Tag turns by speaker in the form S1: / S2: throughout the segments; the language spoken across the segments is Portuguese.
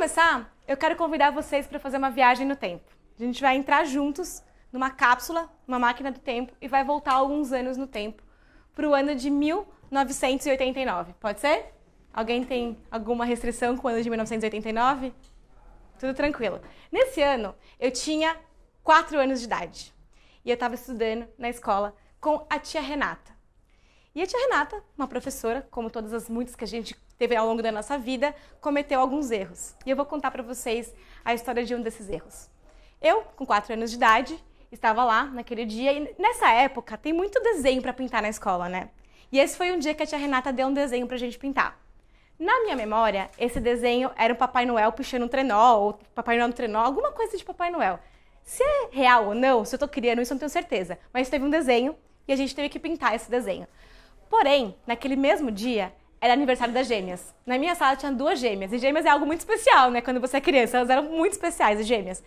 S1: começar, eu quero convidar vocês para fazer uma viagem no tempo. A gente vai entrar juntos numa cápsula, numa máquina do tempo, e vai voltar alguns anos no tempo, para o ano de 1989. Pode ser? Alguém tem alguma restrição com o ano de 1989? Tudo tranquilo. Nesse ano, eu tinha 4 anos de idade. E eu estava estudando na escola com a tia Renata. E a tia Renata, uma professora, como todas as muitas que a gente teve ao longo da nossa vida, cometeu alguns erros. E eu vou contar para vocês a história de um desses erros. Eu, com 4 anos de idade, estava lá naquele dia e nessa época tem muito desenho para pintar na escola, né? E esse foi um dia que a tia Renata deu um desenho pra gente pintar. Na minha memória, esse desenho era um Papai Noel puxando um trenó, ou Papai Noel no trenó, alguma coisa de Papai Noel. Se é real ou não, se eu tô criando isso, eu não tenho certeza. Mas teve um desenho e a gente teve que pintar esse desenho. Porém, naquele mesmo dia, era aniversário das gêmeas. Na minha sala tinha 2 gêmeas. E gêmeas é algo muito especial, né? Quando você é criança, elas eram muito especiais, as gêmeas.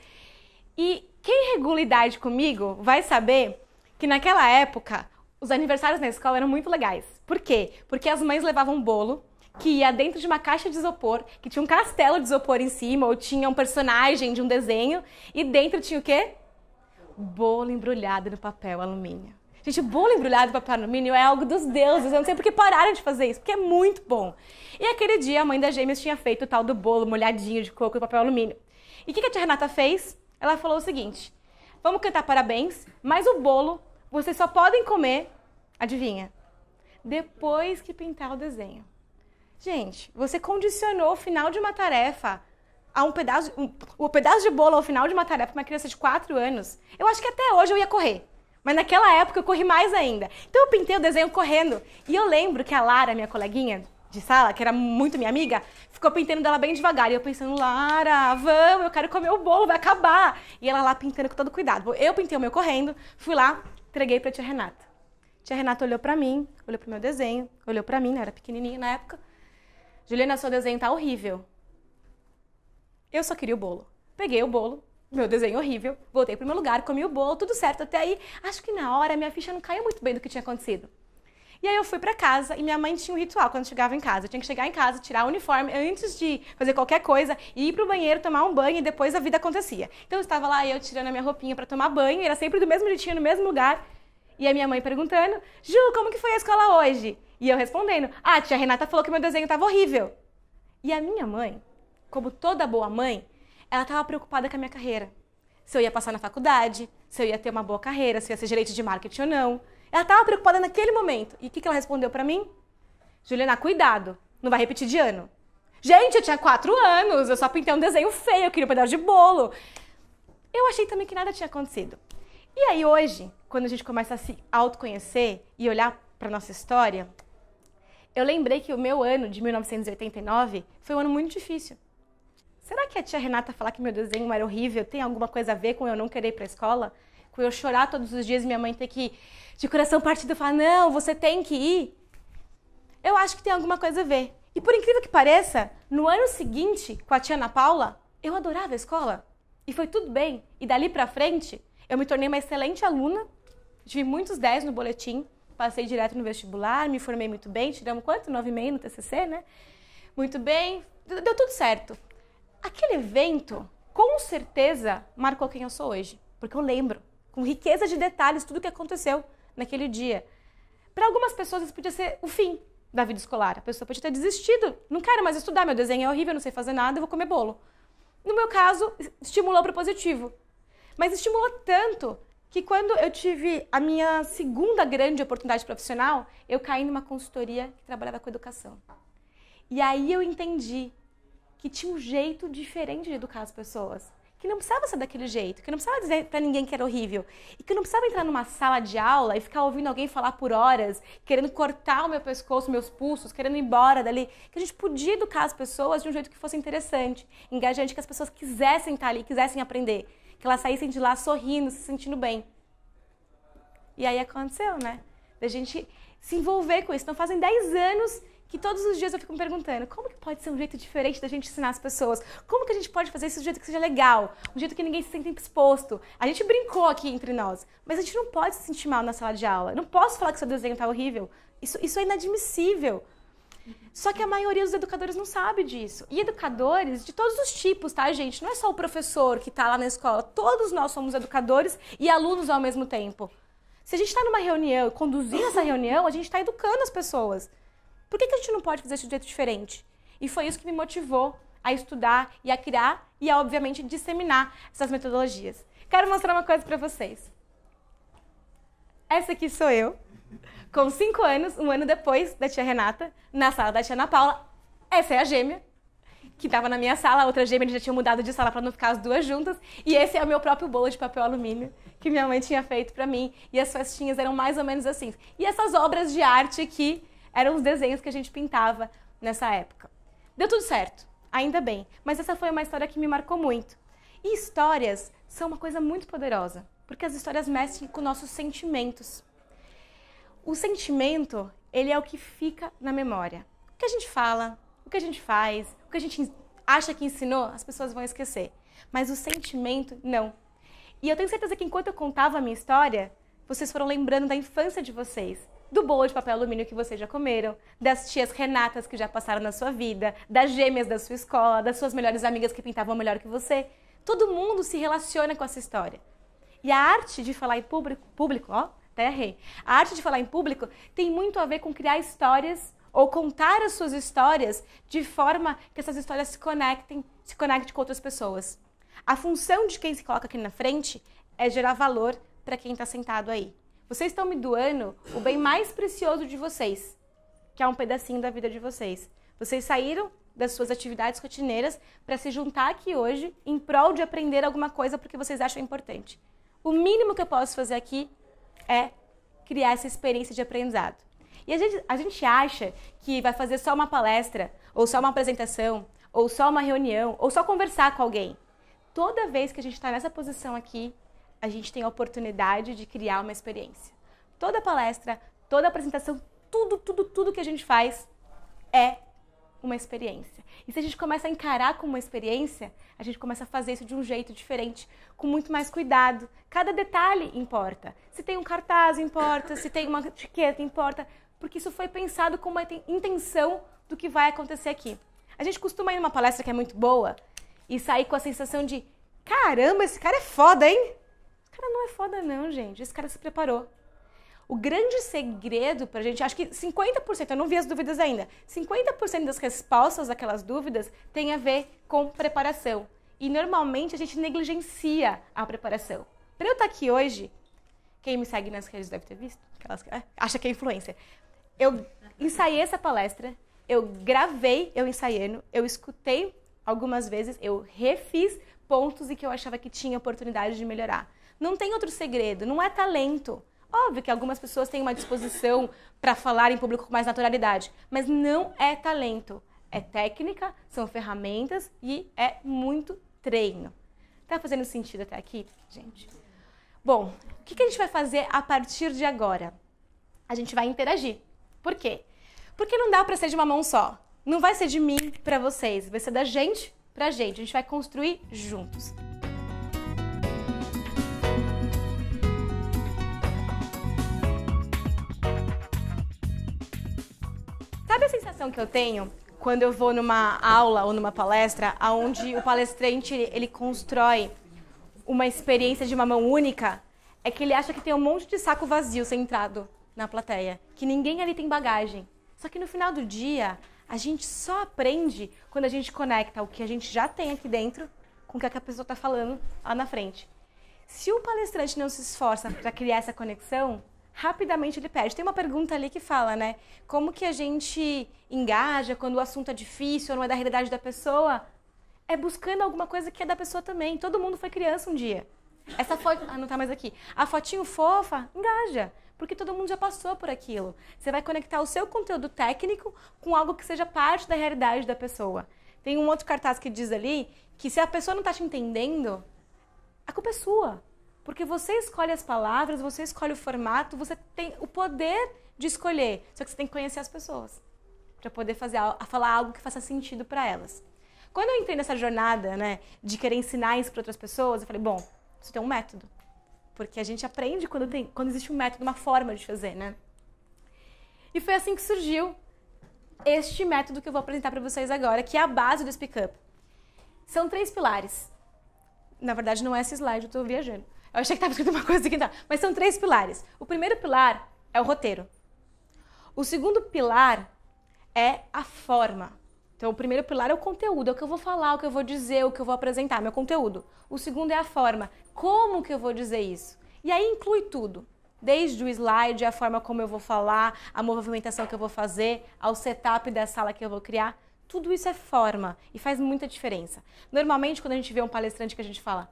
S1: E quem regula idade comigo vai saber que naquela época, os aniversários na escola eram muito legais. Por quê? Porque as mães levavam um bolo que ia dentro de uma caixa de isopor, que tinha um castelo de isopor em cima, ou tinha um personagem de um desenho, e dentro tinha o quê? Bolo embrulhado no papel alumínio. Gente, bolo embrulhado no papel alumínio é algo dos deuses, eu não sei por que pararam de fazer isso, porque é muito bom. E aquele dia a mãe das gêmeas tinha feito o tal do bolo molhadinho de coco no papel alumínio. E o que a tia Renata fez? Ela falou o seguinte: vamos cantar parabéns, mas o bolo vocês só podem comer, adivinha? Depois que pintar o desenho. Gente, você condicionou o final de uma tarefa a um pedaço de bolo ao final de uma tarefa para uma criança de 4 anos. Eu acho que até hoje eu ia correr, mas naquela época eu corri mais ainda. Então eu pintei o desenho correndo. E eu lembro que a Lara, minha coleguinha de sala, que era muito minha amiga, ficou pintando dela bem devagar. E eu pensando, Lara, vamos, eu quero comer o bolo, vai acabar. E ela lá pintando com todo cuidado. Eu pintei o meu correndo, fui lá, entreguei pra tia Renata. Tia Renata olhou pra mim, olhou pro meu desenho, olhou pra mim, né? Eu era pequenininha na época. Juliana, seu desenho tá horrível. Eu só queria o bolo. Peguei o bolo, meu desenho horrível, voltei pro meu lugar, comi o bolo, tudo certo. Até aí, acho que na hora minha ficha não caiu muito bem do que tinha acontecido. E aí eu fui pra casa e minha mãe tinha um ritual quando chegava em casa. Eu tinha que chegar em casa, tirar o uniforme antes de fazer qualquer coisa, ir pro banheiro, tomar um banho e depois a vida acontecia. Então eu estava lá, eu tirando a minha roupinha pra tomar banho, e era sempre do mesmo jeitinho, no mesmo lugar. E a minha mãe perguntando, Ju, como que foi a escola hoje? E eu respondendo, a tia Renata falou que meu desenho estava horrível. E a minha mãe, como toda boa mãe, ela estava preocupada com a minha carreira. Se eu ia passar na faculdade, se eu ia ter uma boa carreira, se eu ia ser gerente de marketing ou não. Ela estava preocupada naquele momento. E o que ela respondeu para mim? Juliana, cuidado, não vai repetir de ano. Gente, eu tinha 4 anos, eu só pintei um desenho feio, eu queria um pedaço de bolo. Eu achei também que nada tinha acontecido. E aí hoje, quando a gente começa a se autoconhecer e olhar para nossa história, eu lembrei que o meu ano de 1989 foi um ano muito difícil. Será que a tia Renata falar que meu desenho era horrível tem alguma coisa a ver com eu não querer ir para a escola? Com eu chorar todos os dias e minha mãe ter que, de coração partido, falar, não, você tem que ir? Eu acho que tem alguma coisa a ver. E por incrível que pareça, no ano seguinte, com a tia Ana Paula, eu adorava a escola. E foi tudo bem. E dali pra frente, eu me tornei uma excelente aluna. Tive muitos 10 no boletim. Passei direto no vestibular, me formei muito bem. Tiramos quanto? 9,5 no TCC, né? Muito bem. Deu tudo certo. Aquele evento, com certeza, marcou quem eu sou hoje. Porque eu lembro, com riqueza de detalhes, tudo o que aconteceu naquele dia. Para algumas pessoas, isso podia ser o fim da vida escolar. A pessoa podia ter desistido. Não quero mais estudar, meu desenho é horrível, não sei fazer nada, eu vou comer bolo. No meu caso, estimulou para o positivo. Mas estimulou tanto que quando eu tive a minha segunda grande oportunidade profissional, eu caí numa consultoria que trabalhava com educação. E aí eu entendi que tinha um jeito diferente de educar as pessoas. Que não precisava ser daquele jeito, que não precisava dizer pra ninguém que era horrível. E que não precisava entrar numa sala de aula e ficar ouvindo alguém falar por horas, querendo cortar o meu pescoço, meus pulsos, querendo ir embora dali. Que a gente podia educar as pessoas de um jeito que fosse interessante, engajante, que as pessoas quisessem estar ali, quisessem aprender. Que elas saíssem de lá sorrindo, se sentindo bem. E aí aconteceu, né? Da gente se envolver com isso. Então fazem 10 anos que todos os dias eu fico me perguntando como que pode ser um jeito diferente da gente ensinar as pessoas? Como que a gente pode fazer isso de um jeito que seja legal? Um jeito que ninguém se sinta exposto? A gente brincou aqui entre nós, mas a gente não pode se sentir mal na sala de aula. Eu não posso falar que seu desenho tá horrível. Isso é inadmissível. Só que a maioria dos educadores não sabe disso. E educadores de todos os tipos, tá, gente? Não é só o professor que tá lá na escola. Todos nós somos educadores e alunos ao mesmo tempo. Se a gente está numa reunião, conduzindo essa reunião, a gente está educando as pessoas. Por que a gente não pode fazer isso de jeito diferente? E foi isso que me motivou a estudar e a criar e a, obviamente, disseminar essas metodologias. Quero mostrar uma coisa para vocês. Essa aqui sou eu, com 5 anos, um ano depois da tia Renata, na sala da tia Ana Paula. Essa é a gêmea, que estava na minha sala, a outra gêmea já tinha mudado de sala para não ficar as duas juntas. E esse é o meu próprio bolo de papel alumínio, que minha mãe tinha feito para mim. E as festinhas eram mais ou menos assim. E essas obras de arte aqui eram os desenhos que a gente pintava nessa época. Deu tudo certo, ainda bem. Mas essa foi uma história que me marcou muito. E histórias são uma coisa muito poderosa, porque as histórias mexem com nossos sentimentos. O sentimento, ele é o que fica na memória. O que a gente fala, o que a gente faz, o que a gente acha que ensinou, as pessoas vão esquecer. Mas o sentimento, não. E eu tenho certeza que enquanto eu contava a minha história, vocês foram lembrando da infância de vocês. Do bolo de papel alumínio que vocês já comeram, das tias Renatas que já passaram na sua vida, das gêmeas da sua escola, das suas melhores amigas que pintavam melhor que você. Todo mundo se relaciona com essa história. E a arte de falar em público, ó, até errei. A arte de falar em público tem muito a ver com criar histórias ou contar as suas histórias de forma que essas histórias se conectem com outras pessoas. A função de quem se coloca aqui na frente é gerar valor para quem está sentado aí. Vocês estão me doando o bem mais precioso de vocês, que é um pedacinho da vida de vocês. Vocês saíram das suas atividades rotineiras para se juntar aqui hoje em prol de aprender alguma coisa porque vocês acham importante. O mínimo que eu posso fazer aqui é criar essa experiência de aprendizado. E a gente acha que vai fazer só uma palestra, ou só uma apresentação, ou só uma reunião, ou só conversar com alguém. Toda vez que a gente está nessa posição aqui, a gente tem a oportunidade de criar uma experiência. Toda palestra, toda apresentação, tudo que a gente faz é uma experiência. E se a gente começa a encarar como uma experiência, a gente começa a fazer isso de um jeito diferente, com muito mais cuidado. Cada detalhe importa. Se tem um cartaz, importa. Se tem uma etiqueta, importa. Porque isso foi pensado com uma intenção do que vai acontecer aqui. A gente costuma ir numa palestra que é muito boa e sair com a sensação de caramba, esse cara é foda, hein? Esse cara não é foda não, gente. Esse cara se preparou. O grande segredo pra gente, acho que 50%, eu não vi as dúvidas ainda, 50% das respostas àquelas dúvidas tem a ver com preparação. E normalmente a gente negligencia a preparação. Para eu estar aqui hoje, quem me segue nas redes deve ter visto, acha que é influencer. Eu ensaiei essa palestra, eu gravei eu ensaiando, eu escutei algumas vezes, eu refiz pontos em que eu achava que tinha oportunidade de melhorar. Não tem outro segredo, não é talento. Óbvio que algumas pessoas têm uma disposição para falar em público com mais naturalidade, mas não é talento. É técnica, são ferramentas e é muito treino. Tá fazendo sentido até aqui, gente? Bom, o que a gente vai fazer a partir de agora? A gente vai interagir. Por quê? Porque não dá para ser de uma mão só. Não vai ser de mim para vocês, vai ser da gente pra gente. A gente vai construir juntos. Sabe a sensação que eu tenho quando eu vou numa aula ou numa palestra onde o palestrante ele constrói uma experiência de uma mão única? É que ele acha que tem um monte de saco vazio centrado na plateia, que ninguém ali tem bagagem. Só que no final do dia, a gente só aprende quando a gente conecta o que a gente já tem aqui dentro com o que a pessoa está falando lá na frente. Se o palestrante não se esforça para criar essa conexão, rapidamente ele perde. Tem uma pergunta ali que fala, né? Como que a gente engaja quando o assunto é difícil ou não é da realidade da pessoa? É buscando alguma coisa que é da pessoa também. Todo mundo foi criança um dia. Essa foto... Ah, não tá mais aqui. A fotinho fofa, engaja. Porque todo mundo já passou por aquilo. Você vai conectar o seu conteúdo técnico com algo que seja parte da realidade da pessoa. Tem um outro cartaz que diz ali que se a pessoa não tá te entendendo, a culpa é sua. Porque você escolhe as palavras, você escolhe o formato, você tem o poder de escolher. Só que você tem que conhecer as pessoas para poder falar algo que faça sentido para elas. Quando eu entrei nessa jornada, né, de querer ensinar isso para outras pessoas, eu falei, bom, isso tem um método. Porque a gente aprende quando existe um método, uma forma de fazer, né? E foi assim que surgiu este método que eu vou apresentar para vocês agora, que é a base do Speak Up. São 3 pilares. Na verdade, não é esse slide, eu estou viajando. Eu achei que estava escrito uma coisa aqui, tá? Mas são 3 pilares. O primeiro pilar é o roteiro. O segundo pilar é a forma. Então, o primeiro pilar é o conteúdo, é o que eu vou falar, o que eu vou dizer, o que eu vou apresentar, meu conteúdo. O segundo é a forma, como que eu vou dizer isso? E aí inclui tudo, desde o slide, a forma como eu vou falar, a movimentação que eu vou fazer, ao setup da sala que eu vou criar. Tudo isso é forma e faz muita diferença. Normalmente, quando a gente vê um palestrante que a gente fala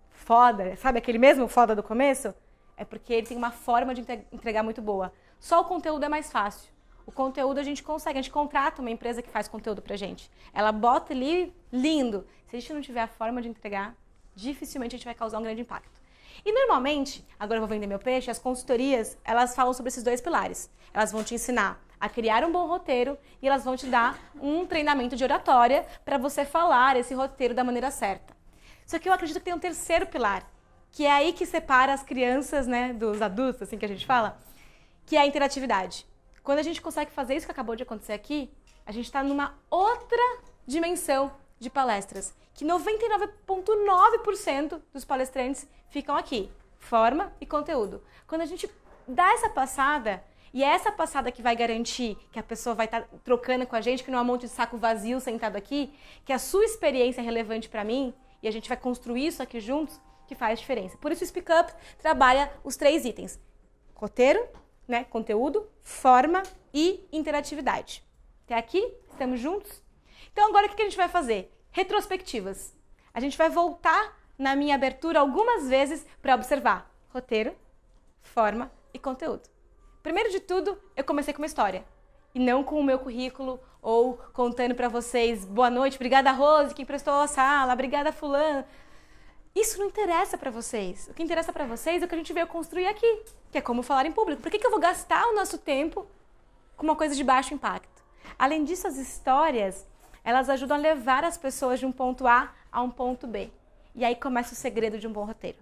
S1: foda, sabe aquele mesmo foda do começo? É porque ele tem uma forma de entregar muito boa. Só o conteúdo é mais fácil. O conteúdo a gente consegue, a gente contrata uma empresa que faz conteúdo pra gente. Ela bota ali lindo. Se a gente não tiver a forma de entregar, dificilmente a gente vai causar um grande impacto. E normalmente, agora eu vou vender meu peixe, as consultorias, elas falam sobre esses 2 pilares. Elas vão te ensinar a criar um bom roteiro e elas vão te dar um treinamento de oratória para você falar esse roteiro da maneira certa. Só que eu acredito que tem um terceiro pilar, que é aí que separa as crianças, né, dos adultos, assim que a gente fala, que é a interatividade. Quando a gente consegue fazer isso que acabou de acontecer aqui, a gente está numa outra dimensão de palestras, que 99,9% dos palestrantes ficam aqui, forma e conteúdo. Quando a gente dá essa passada, e é essa passada que vai garantir que a pessoa vai estar trocando com a gente, que não é um monte de saco vazio sentado aqui, que a sua experiência é relevante para mim, e a gente vai construir isso aqui juntos, que faz diferença. Por isso o Speak Up trabalha os 3 itens. Roteiro, né, conteúdo, forma e interatividade. Até aqui? Estamos juntos? Então agora o que a gente vai fazer? Retrospectivas. A gente vai voltar na minha abertura algumas vezes para observar roteiro, forma e conteúdo. Primeiro de tudo, eu comecei com uma história. E não com o meu currículo ou contando para vocês, boa noite, obrigada Rose, que emprestou a sala, obrigada fulano. Isso não interessa para vocês. O que interessa para vocês é o que a gente veio construir aqui, que é como falar em público. Por que eu vou gastar o nosso tempo com uma coisa de baixo impacto? Além disso, as histórias, elas ajudam a levar as pessoas de um ponto A a um ponto B. E aí começa o segredo de um bom roteiro.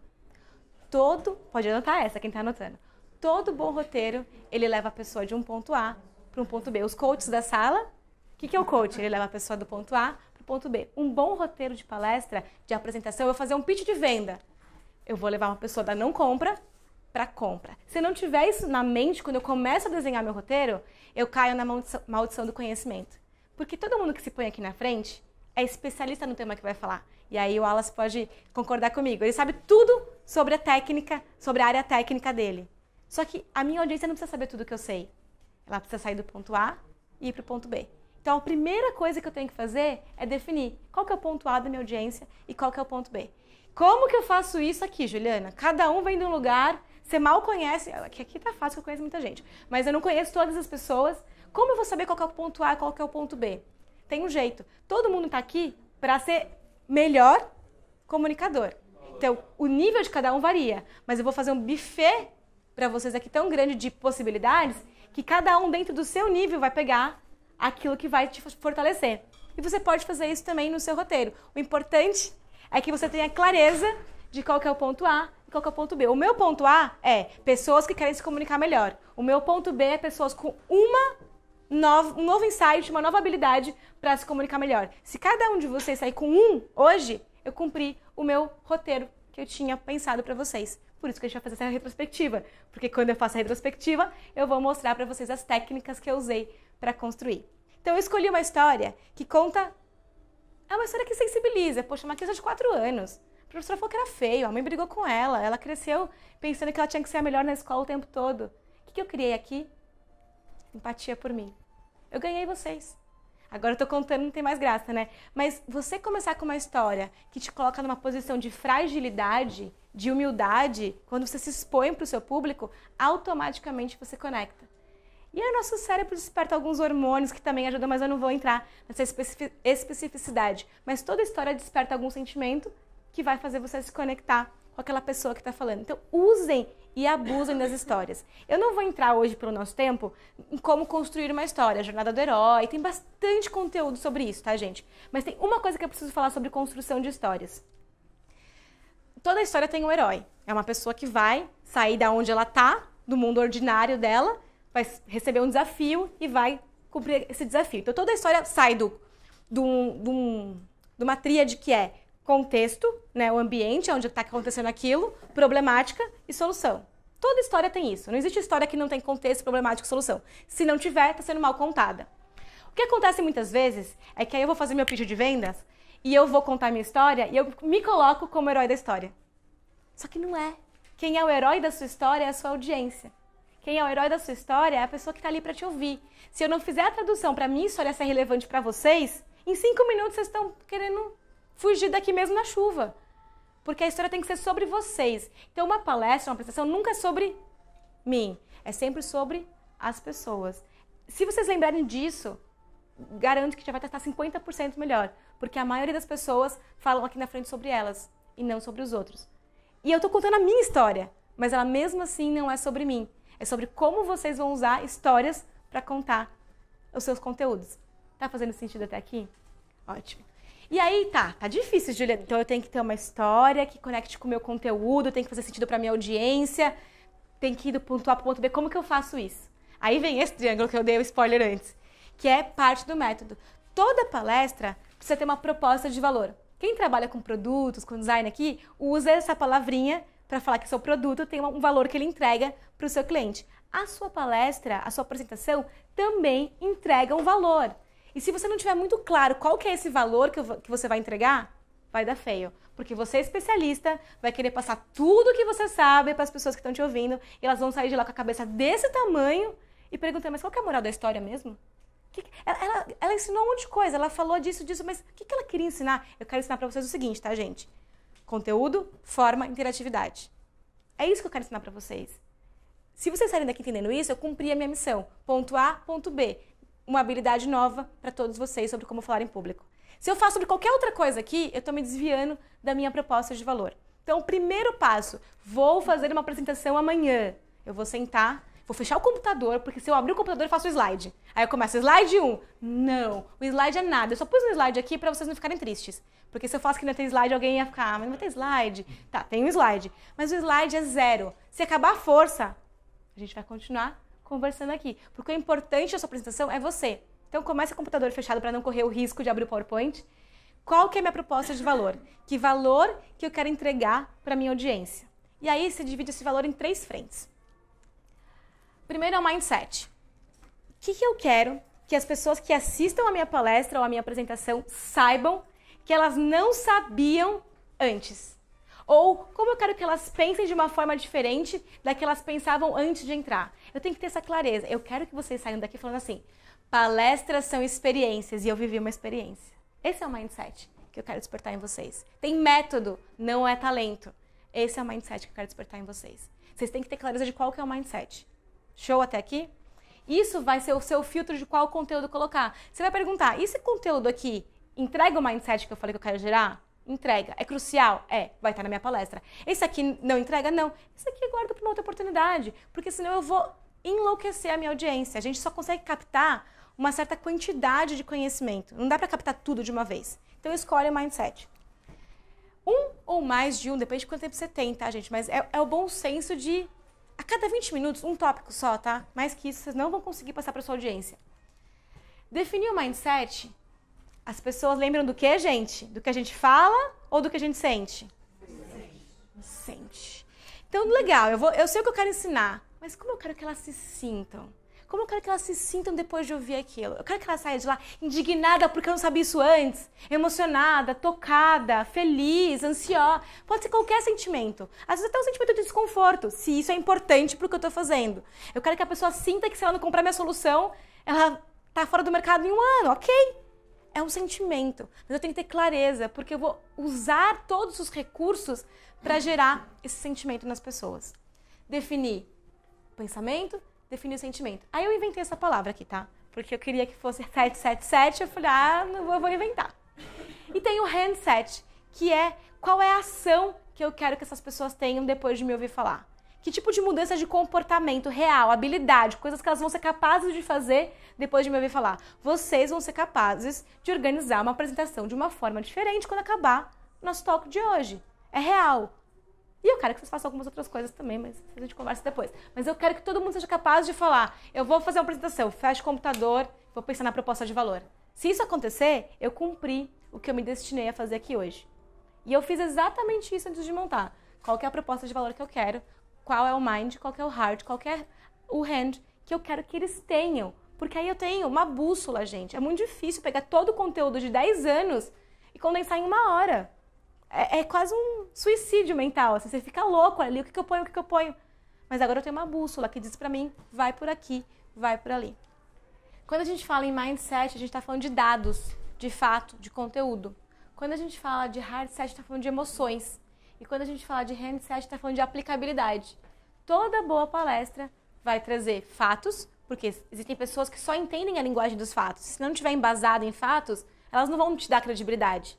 S1: Pode anotar essa, quem está anotando. Todo bom roteiro, ele leva a pessoa de um ponto A para um ponto B. Os coaches da sala, o que é o coach? Ele leva a pessoa do ponto A para o ponto B. Um bom roteiro de palestra, de apresentação, eu vou fazer um pitch de venda. Eu vou levar uma pessoa da não compra para compra. Se não tiver isso na mente, quando eu começo a desenhar meu roteiro, eu caio na maldição do conhecimento. Porque todo mundo que se põe aqui na frente é especialista no tema que vai falar. E aí o Wallace pode concordar comigo. Ele sabe tudo sobre a técnica, sobre a área técnica dele. Só que a minha audiência não precisa saber tudo que eu sei. Ela precisa sair do ponto A e ir para o ponto B. Então a primeira coisa que eu tenho que fazer é definir qual que é o ponto A da minha audiência e qual que é o ponto B. Como que eu faço isso aqui, Juliana? Cada um vem de um lugar, você mal conhece, aqui tá fácil que eu conheço muita gente, mas eu não conheço todas as pessoas. Como eu vou saber qual que é o ponto A e qual que é o ponto B? Tem um jeito. Todo mundo está aqui para ser melhor comunicador. Então, o nível de cada um varia, mas eu vou fazer um buffet para vocês aqui tão grande de possibilidades que cada um dentro do seu nível vai pegar aquilo que vai te fortalecer. E você pode fazer isso também no seu roteiro. O importante é que você tenha clareza de qual que é o ponto A e qual que é o ponto B. O meu ponto A é pessoas que querem se comunicar melhor. O meu ponto B é pessoas com um novo insight, uma nova habilidade para se comunicar melhor. Se cada um de vocês sair com um hoje, eu cumpri o meu roteiro que eu tinha pensado para vocês. Por isso que a gente vai fazer essa retrospectiva. Porque quando eu faço a retrospectiva, eu vou mostrar para vocês as técnicas que eu usei para construir. Então eu escolhi uma história que conta... É uma história que sensibiliza. Poxa, uma criança de 4 anos. A professora falou que era feio, a mãe brigou com ela. Ela cresceu pensando que ela tinha que ser a melhor na escola o tempo todo. O que eu criei aqui? Empatia por mim. Eu ganhei vocês. Agora eu tô contando, não tem mais graça, né? Mas você começar com uma história que te coloca numa posição de fragilidade, de humildade, quando você se expõe para o seu público, automaticamente você conecta. E aí o nosso cérebro desperta alguns hormônios que também ajudam, mas eu não vou entrar nessa especificidade. Mas toda história desperta algum sentimento que vai fazer você se conectar com aquela pessoa que está falando. Então, usem e abusem das histórias. Eu não vou entrar hoje, pelo nosso tempo, em como construir uma história, a jornada do herói, tem bastante conteúdo sobre isso, tá, gente? Mas tem uma coisa que eu preciso falar sobre construção de histórias. Toda história tem um herói. É uma pessoa que vai sair da onde ela tá, do mundo ordinário dela, vai receber um desafio e vai cumprir esse desafio. Então, toda a história sai de uma tríade que é contexto, né, o ambiente onde está acontecendo aquilo, problemática e solução. Toda história tem isso. Não existe história que não tem contexto, problemática e solução. Se não tiver, está sendo mal contada. O que acontece muitas vezes é que aí eu vou fazer meu pitch de vendas e eu vou contar minha história e eu me coloco como herói da história. Só que não é. Quem é o herói da sua história é a sua audiência. Quem é o herói da sua história é a pessoa que está ali para te ouvir. Se eu não fizer a tradução para minha história ser relevante para vocês, em 5 minutos vocês estão querendo fugir daqui mesmo na chuva. Porque a história tem que ser sobre vocês. Então uma palestra, uma apresentação nunca é sobre mim. É sempre sobre as pessoas. Se vocês lembrarem disso, garanto que já vai estar 50% melhor. Porque a maioria das pessoas falam aqui na frente sobre elas e não sobre os outros. E eu estou contando a minha história, mas ela mesmo assim não é sobre mim. É sobre como vocês vão usar histórias para contar os seus conteúdos. Tá fazendo sentido até aqui? Ótimo. E aí, tá difícil, Juliana. Então eu tenho que ter uma história que conecte com o meu conteúdo, tem que fazer sentido para minha audiência, tem que ir do ponto A para o ponto B. Como que eu faço isso? Aí vem esse triângulo que eu dei o spoiler antes, que é parte do método. Toda palestra precisa ter uma proposta de valor. Quem trabalha com produtos, com design aqui, usa essa palavrinha para falar que seu produto tem um valor que ele entrega para o seu cliente. A sua palestra, a sua apresentação também entrega um valor. E se você não tiver muito claro qual que é esse valor que você vai entregar, vai dar feio. Porque você é especialista, vai querer passar tudo que você sabe para as pessoas que estão te ouvindo e elas vão sair de lá com a cabeça desse tamanho e perguntando, mas qual que é a moral da história mesmo? Ela ensinou um monte de coisa, ela falou disso, mas o que ela queria ensinar? Eu quero ensinar para vocês o seguinte, tá, gente? Conteúdo, forma, interatividade. É isso que eu quero ensinar para vocês. Se vocês saírem daqui entendendo isso, eu cumpri a minha missão. Ponto A, ponto B. Uma habilidade nova para todos vocês sobre como falar em público. Se eu faço sobre qualquer outra coisa aqui, eu estou me desviando da minha proposta de valor. Então, o primeiro passo, vou fazer uma apresentação amanhã. Eu vou sentar, vou fechar o computador, porque se eu abrir o computador eu faço o slide. Aí eu começo, slide 1. Não, o slide é nada. Eu só pus um slide aqui para vocês não ficarem tristes. Porque se eu faço que não tem slide, alguém ia ficar, mas não vai ter slide. Tá, tem um slide. Mas o slide é 0. Se acabar a força, a gente vai continuar conversando aqui. Porque o importante da sua apresentação é você. Então comece o computador fechado para não correr o risco de abrir o PowerPoint. Qual que é a minha proposta de valor? Que valor que eu quero entregar para a minha audiência? E aí você divide esse valor em 3 frentes. Primeiro é o mindset. O que eu quero que as pessoas que assistam a minha palestra ou a minha apresentação saibam que elas não sabiam antes? Ou como eu quero que elas pensem de uma forma diferente da que elas pensavam antes de entrar? Eu tenho que ter essa clareza. Eu quero que vocês saiam daqui falando assim, palestras são experiências e eu vivi uma experiência. Esse é o mindset que eu quero despertar em vocês. Tem método, não é talento. Esse é o mindset que eu quero despertar em vocês. Vocês têm que ter clareza de qual que é o mindset. Show até aqui? Isso vai ser o seu filtro de qual conteúdo colocar. Você vai perguntar, esse conteúdo aqui entrega o mindset que eu falei que eu quero gerar? Entrega. É crucial? É. Vai estar na minha palestra. Esse aqui não entrega? Não. Esse aqui eu guardo para uma outra oportunidade, porque senão eu vou enlouquecer a minha audiência. A gente só consegue captar uma certa quantidade de conhecimento. Não dá para captar tudo de uma vez. Então escolhe o mindset. Um ou mais de um, depende de quanto tempo você tem, tá, gente? Mas é o bom senso de, a cada 20 minutos, um tópico só, tá? Mais que isso, vocês não vão conseguir passar para sua audiência. Definir o mindset, as pessoas lembram do que, gente? Do que a gente fala ou do que a gente sente? Sente. Então, legal, eu sei o que eu quero ensinar, mas como eu quero que elas se sintam? Como eu quero que elas se sintam depois de ouvir aquilo? Eu quero que elas saiam de lá indignada porque eu não sabia isso antes, emocionada, tocada, feliz, ansiosa. Pode ser qualquer sentimento. Às vezes até um sentimento de desconforto, se isso é importante para o que eu estou fazendo. Eu quero que a pessoa sinta que se ela não comprar minha solução, ela está fora do mercado em 1 ano, ok? É um sentimento, mas eu tenho que ter clareza, porque eu vou usar todos os recursos para gerar esse sentimento nas pessoas. Definir o pensamento, definir o sentimento. Aí eu inventei essa palavra aqui, tá? Porque eu queria que fosse 777, eu falei, eu vou inventar. E tem o handset, que é qual é a ação que eu quero que essas pessoas tenham depois de me ouvir falar. Que tipo de mudança de comportamento real, habilidade, coisas que elas vão ser capazes de fazer depois de me ouvir falar. Vocês vão ser capazes de organizar uma apresentação de uma forma diferente quando acabar o nosso talk de hoje. É real. E eu quero que vocês façam algumas outras coisas também, mas a gente conversa depois. Mas eu quero que todo mundo seja capaz de falar, eu vou fazer uma apresentação, fecho o computador, vou pensar na proposta de valor. Se isso acontecer, eu cumpri o que eu me destinei a fazer aqui hoje. E eu fiz exatamente isso antes de montar. Qual que é a proposta de valor que eu quero, qual é o mind, qual que é o heart, qual que é o hand que eu quero que eles tenham. Porque aí eu tenho uma bússola, gente. É muito difícil pegar todo o conteúdo de 10 anos e condensar em 1 hora. É quase um suicídio mental. Assim, você fica louco ali, o que eu ponho, o que eu ponho. Mas agora eu tenho uma bússola que diz pra mim, vai por aqui, vai por ali. Quando a gente fala em mindset, a gente tá falando de dados, de fato, de conteúdo. Quando a gente fala de hardset, a gente tá falando de emoções. E quando a gente fala de handset, a gente tá falando de aplicabilidade. Toda boa palestra vai trazer fatos, porque existem pessoas que só entendem a linguagem dos fatos. Se não estiver embasado em fatos, elas não vão te dar credibilidade.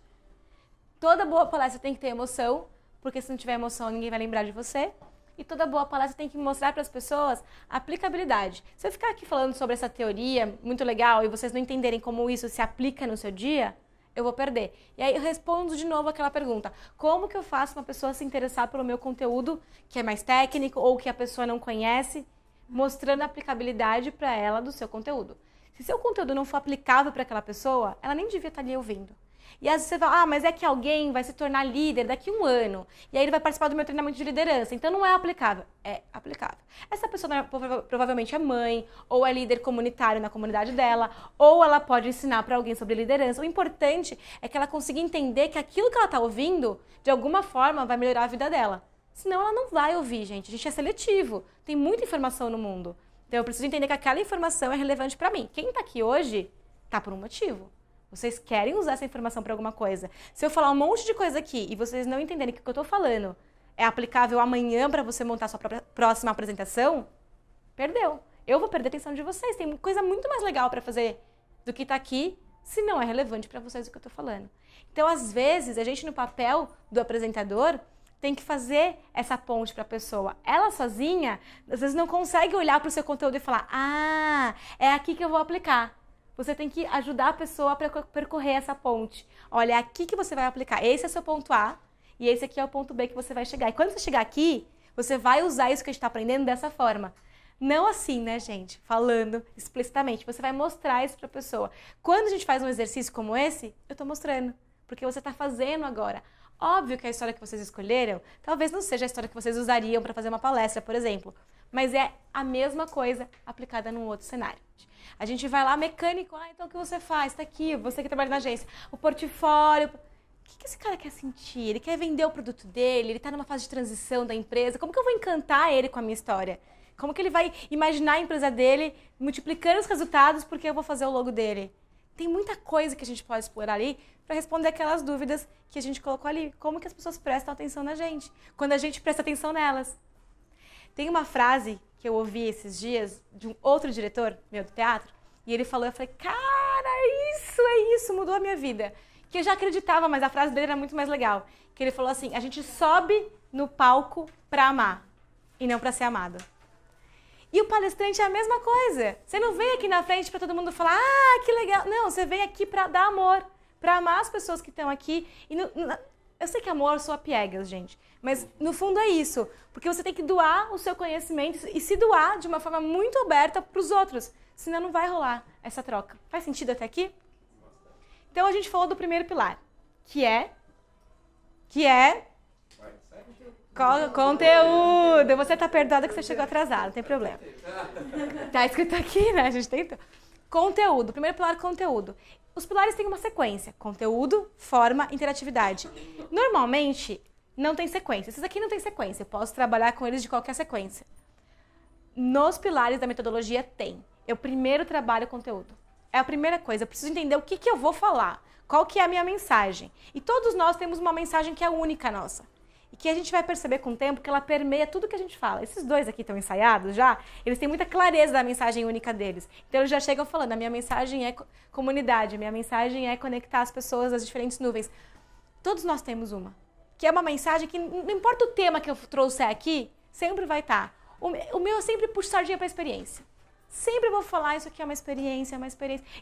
S1: Toda boa palestra tem que ter emoção, porque se não tiver emoção, ninguém vai lembrar de você. E toda boa palestra tem que mostrar para as pessoas a aplicabilidade. Se eu ficar aqui falando sobre essa teoria muito legal e vocês não entenderem como isso se aplica no seu dia, eu vou perder. E aí eu respondo de novo aquela pergunta. Como que eu faço uma pessoa se interessar pelo meu conteúdo, que é mais técnico ou que a pessoa não conhece, mostrando a aplicabilidade para ela do seu conteúdo? Se seu conteúdo não for aplicável para aquela pessoa, ela nem devia estar ali ouvindo. E às vezes você fala, mas é que alguém vai se tornar líder daqui a 1 ano. E aí ele vai participar do meu treinamento de liderança. Então não é aplicável. É aplicável. Essa pessoa provavelmente é mãe, ou é líder comunitário na comunidade dela, ou ela pode ensinar para alguém sobre liderança. O importante é que ela consiga entender que aquilo que ela está ouvindo, de alguma forma, vai melhorar a vida dela. Senão ela não vai ouvir, gente. A gente é seletivo. Tem muita informação no mundo. Então eu preciso entender que aquela informação é relevante para mim. Quem está aqui hoje, está por um motivo. Vocês querem usar essa informação para alguma coisa. Se eu falar um monte de coisa aqui e vocês não entenderem que o que eu estou falando é aplicável amanhã para você montar a sua próxima apresentação, perdeu. Eu vou perder a atenção de vocês. Tem coisa muito mais legal para fazer do que está aqui, se não é relevante para vocês o que eu estou falando. Então, às vezes, a gente no papel do apresentador tem que fazer essa ponte para a pessoa. Ela sozinha, às vezes não consegue olhar para o seu conteúdo e falar, é aqui que eu vou aplicar. Você tem que ajudar a pessoa a percorrer essa ponte. Olha, é aqui que você vai aplicar. Esse é o seu ponto A e esse aqui é o ponto B que você vai chegar. E quando você chegar aqui, você vai usar isso que a gente está aprendendo dessa forma. Não assim, né, gente? Falando explicitamente. Você vai mostrar isso para a pessoa. Quando a gente faz um exercício como esse, eu estou mostrando. Porque você está fazendo agora. Óbvio que a história que vocês escolheram talvez não seja a história que vocês usariam para fazer uma palestra, por exemplo. Mas é a mesma coisa aplicada num outro cenário. A gente vai lá, mecânico, então o que você faz? Está aqui, você que trabalha na agência. O portfólio. O que esse cara quer sentir? Ele quer vender o produto dele, ele está numa fase de transição da empresa. Como que eu vou encantar ele com a minha história? Como que ele vai imaginar a empresa dele multiplicando os resultados porque eu vou fazer o logo dele? Tem muita coisa que a gente pode explorar ali para responder aquelas dúvidas que a gente colocou ali. Como que as pessoas prestam atenção na gente? Quando a gente presta atenção nelas. Tem uma frase que eu ouvi esses dias de um outro diretor meu do teatro, e ele falou, eu falei, cara, isso, mudou a minha vida. Que eu já acreditava, mas a frase dele era muito mais legal. Que ele falou assim, a gente sobe no palco para amar e não para ser amado. E o palestrante é a mesma coisa. Você não vem aqui na frente para todo mundo falar, que legal. Não, você vem aqui para dar amor, para amar as pessoas que estão aqui. E eu sei que amor soa piegas, gente, mas no fundo é isso. Porque você tem que doar o seu conhecimento e se doar de uma forma muito aberta para os outros. Senão não vai rolar essa troca. Faz sentido até aqui? Então a gente falou do primeiro pilar, que é conteúdo. Você tá perdoada que você chegou atrasado, não tem problema. Tá escrito aqui, né? A gente tentou. Conteúdo. Primeiro pilar, conteúdo. Os pilares têm uma sequência. Conteúdo, forma, interatividade. Normalmente, não tem sequência. Esses aqui não tem sequência. Eu posso trabalhar com eles de qualquer sequência. Nos pilares da metodologia tem. Eu primeiro trabalho conteúdo. É a primeira coisa. Eu preciso entender o que eu vou falar. Qual que é a minha mensagem. E todos nós temos uma mensagem que é única nossa. E que a gente vai perceber com o tempo que ela permeia tudo que a gente fala. Esses dois aqui estão ensaiados já, eles têm muita clareza da mensagem única deles. Então eles já chegam falando, a minha mensagem é comunidade, a minha mensagem é conectar as pessoas das diferentes nuvens. Todos nós temos uma. Que é uma mensagem que, não importa o tema que eu trouxer aqui, sempre vai estar. O meu eu sempre puxo sardinha para a experiência. Sempre vou falar, isso aqui é uma experiência,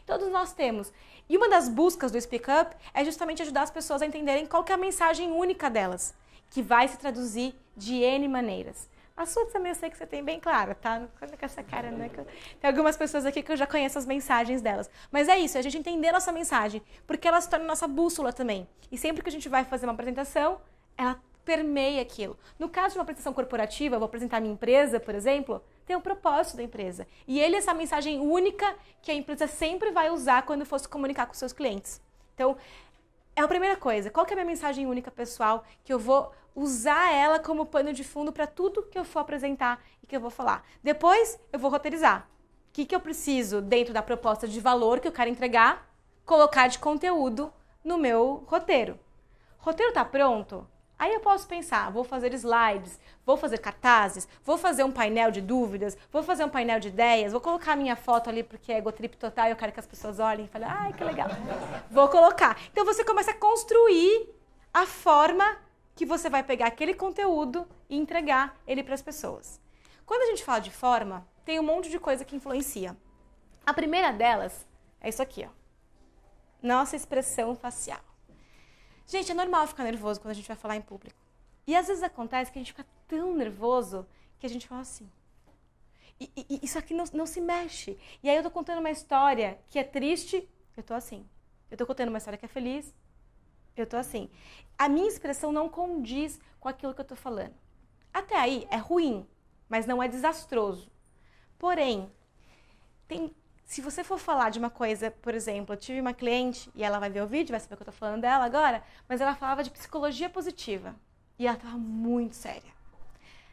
S1: Todos nós temos. E uma das buscas do Speak Up é justamente ajudar as pessoas a entenderem qual que é a mensagem única delas. que vai se traduzir de N maneiras. A sua também eu sei que você tem bem claro, tá? Não fica com essa cara, né? Tem algumas pessoas aqui que eu já conheço as mensagens delas. Mas é isso, a gente entender nossa mensagem, porque ela se torna nossa bússola também. E sempre que a gente vai fazer uma apresentação, ela permeia aquilo. No caso de uma apresentação corporativa, eu vou apresentar a minha empresa, por exemplo, tem o propósito da empresa. E ele é essa mensagem única que a empresa sempre vai usar quando for se comunicar com seus clientes. Então, é a primeira coisa. Qual que é a minha mensagem única, pessoal, que eu vou usar ela como pano de fundo para tudo que eu for apresentar e que eu vou falar. Depois, eu vou roteirizar. O que eu preciso, dentro da proposta de valor que eu quero entregar, colocar de conteúdo no meu roteiro. O roteiro está pronto? Aí eu posso pensar, vou fazer slides, vou fazer cartazes, vou fazer um painel de dúvidas, vou fazer um painel de ideias, vou colocar a minha foto ali porque é egotrip total e eu quero que as pessoas olhem e falem, ai, que legal. Vou colocar. Então você começa a construir a forma que você vai pegar aquele conteúdo e entregar ele para as pessoas. Quando a gente fala de forma, tem um monte de coisa que influencia. A primeira delas é isso aqui, ó. Nossa expressão facial. Gente, é normal ficar nervoso quando a gente vai falar em público. E às vezes acontece que a gente fica tão nervoso que a gente fala assim. E isso aqui não se mexe. E aí eu tô contando uma história que é triste, eu tô assim. Eu tô contando uma história que é feliz, eu tô assim. A minha expressão não condiz com aquilo que eu tô falando. Até aí é ruim, mas não é desastroso. Porém, se você for falar de uma coisa, por exemplo, eu tive uma cliente, e ela vai ver o vídeo, vai saber que eu tô falando dela agora, mas ela falava de psicologia positiva. E ela tava muito séria.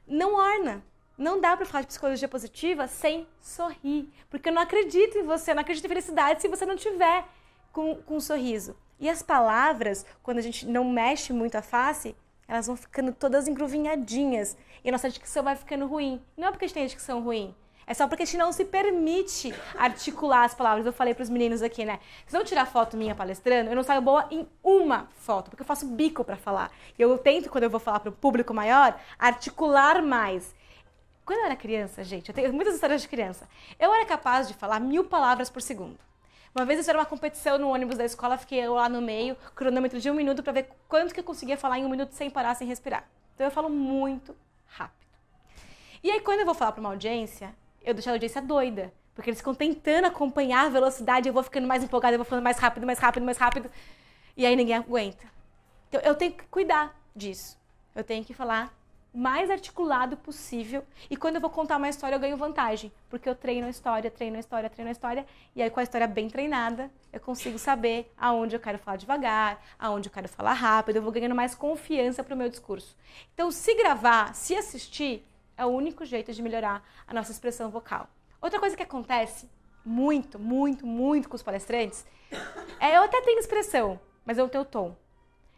S1: Não orna. Não dá pra falar de psicologia positiva sem sorrir. Porque eu não acredito em você, eu não acredito em felicidade se você não tiver com um sorriso. E as palavras, quando a gente não mexe muito a face, elas vão ficando todas engruvinhadinhas. E a nossa dicção vai ficando ruim. Não é porque a gente tem dicção ruim. É só porque a gente não se permite articular as palavras. Eu falei pros meninos aqui, né? Se eu tirar foto minha palestrando, eu não saio boa em uma foto, porque eu faço bico pra falar. E eu tento, quando eu vou falar pro público maior, articular mais. Quando eu era criança, gente, eu tenho muitas histórias de criança, eu era capaz de falar 1000 palavras por segundo. Uma vez eu fiz uma competição no ônibus da escola, fiquei eu lá no meio, cronômetro de 1 minuto pra ver quanto que eu conseguia falar em 1 minuto sem parar, sem respirar. Então eu falo muito rápido. E aí quando eu vou falar pra uma audiência, eu deixo a audiência doida, porque eles ficam tentando acompanhar a velocidade, eu vou ficando mais empolgada, eu vou falando mais rápido, mais rápido, mais rápido, e aí ninguém aguenta. Então eu tenho que cuidar disso. Eu tenho que falar mais articulado possível, e quando eu vou contar uma história eu ganho vantagem, porque eu treino a história, e aí com a história bem treinada, eu consigo saber aonde eu quero falar devagar, aonde eu quero falar rápido, eu vou ganhando mais confiança pro meu discurso. Então se gravar, se assistir, é o único jeito de melhorar a nossa expressão vocal. Outra coisa que acontece muito com os palestrantes eu até tenho expressão, mas eu não tenho tom.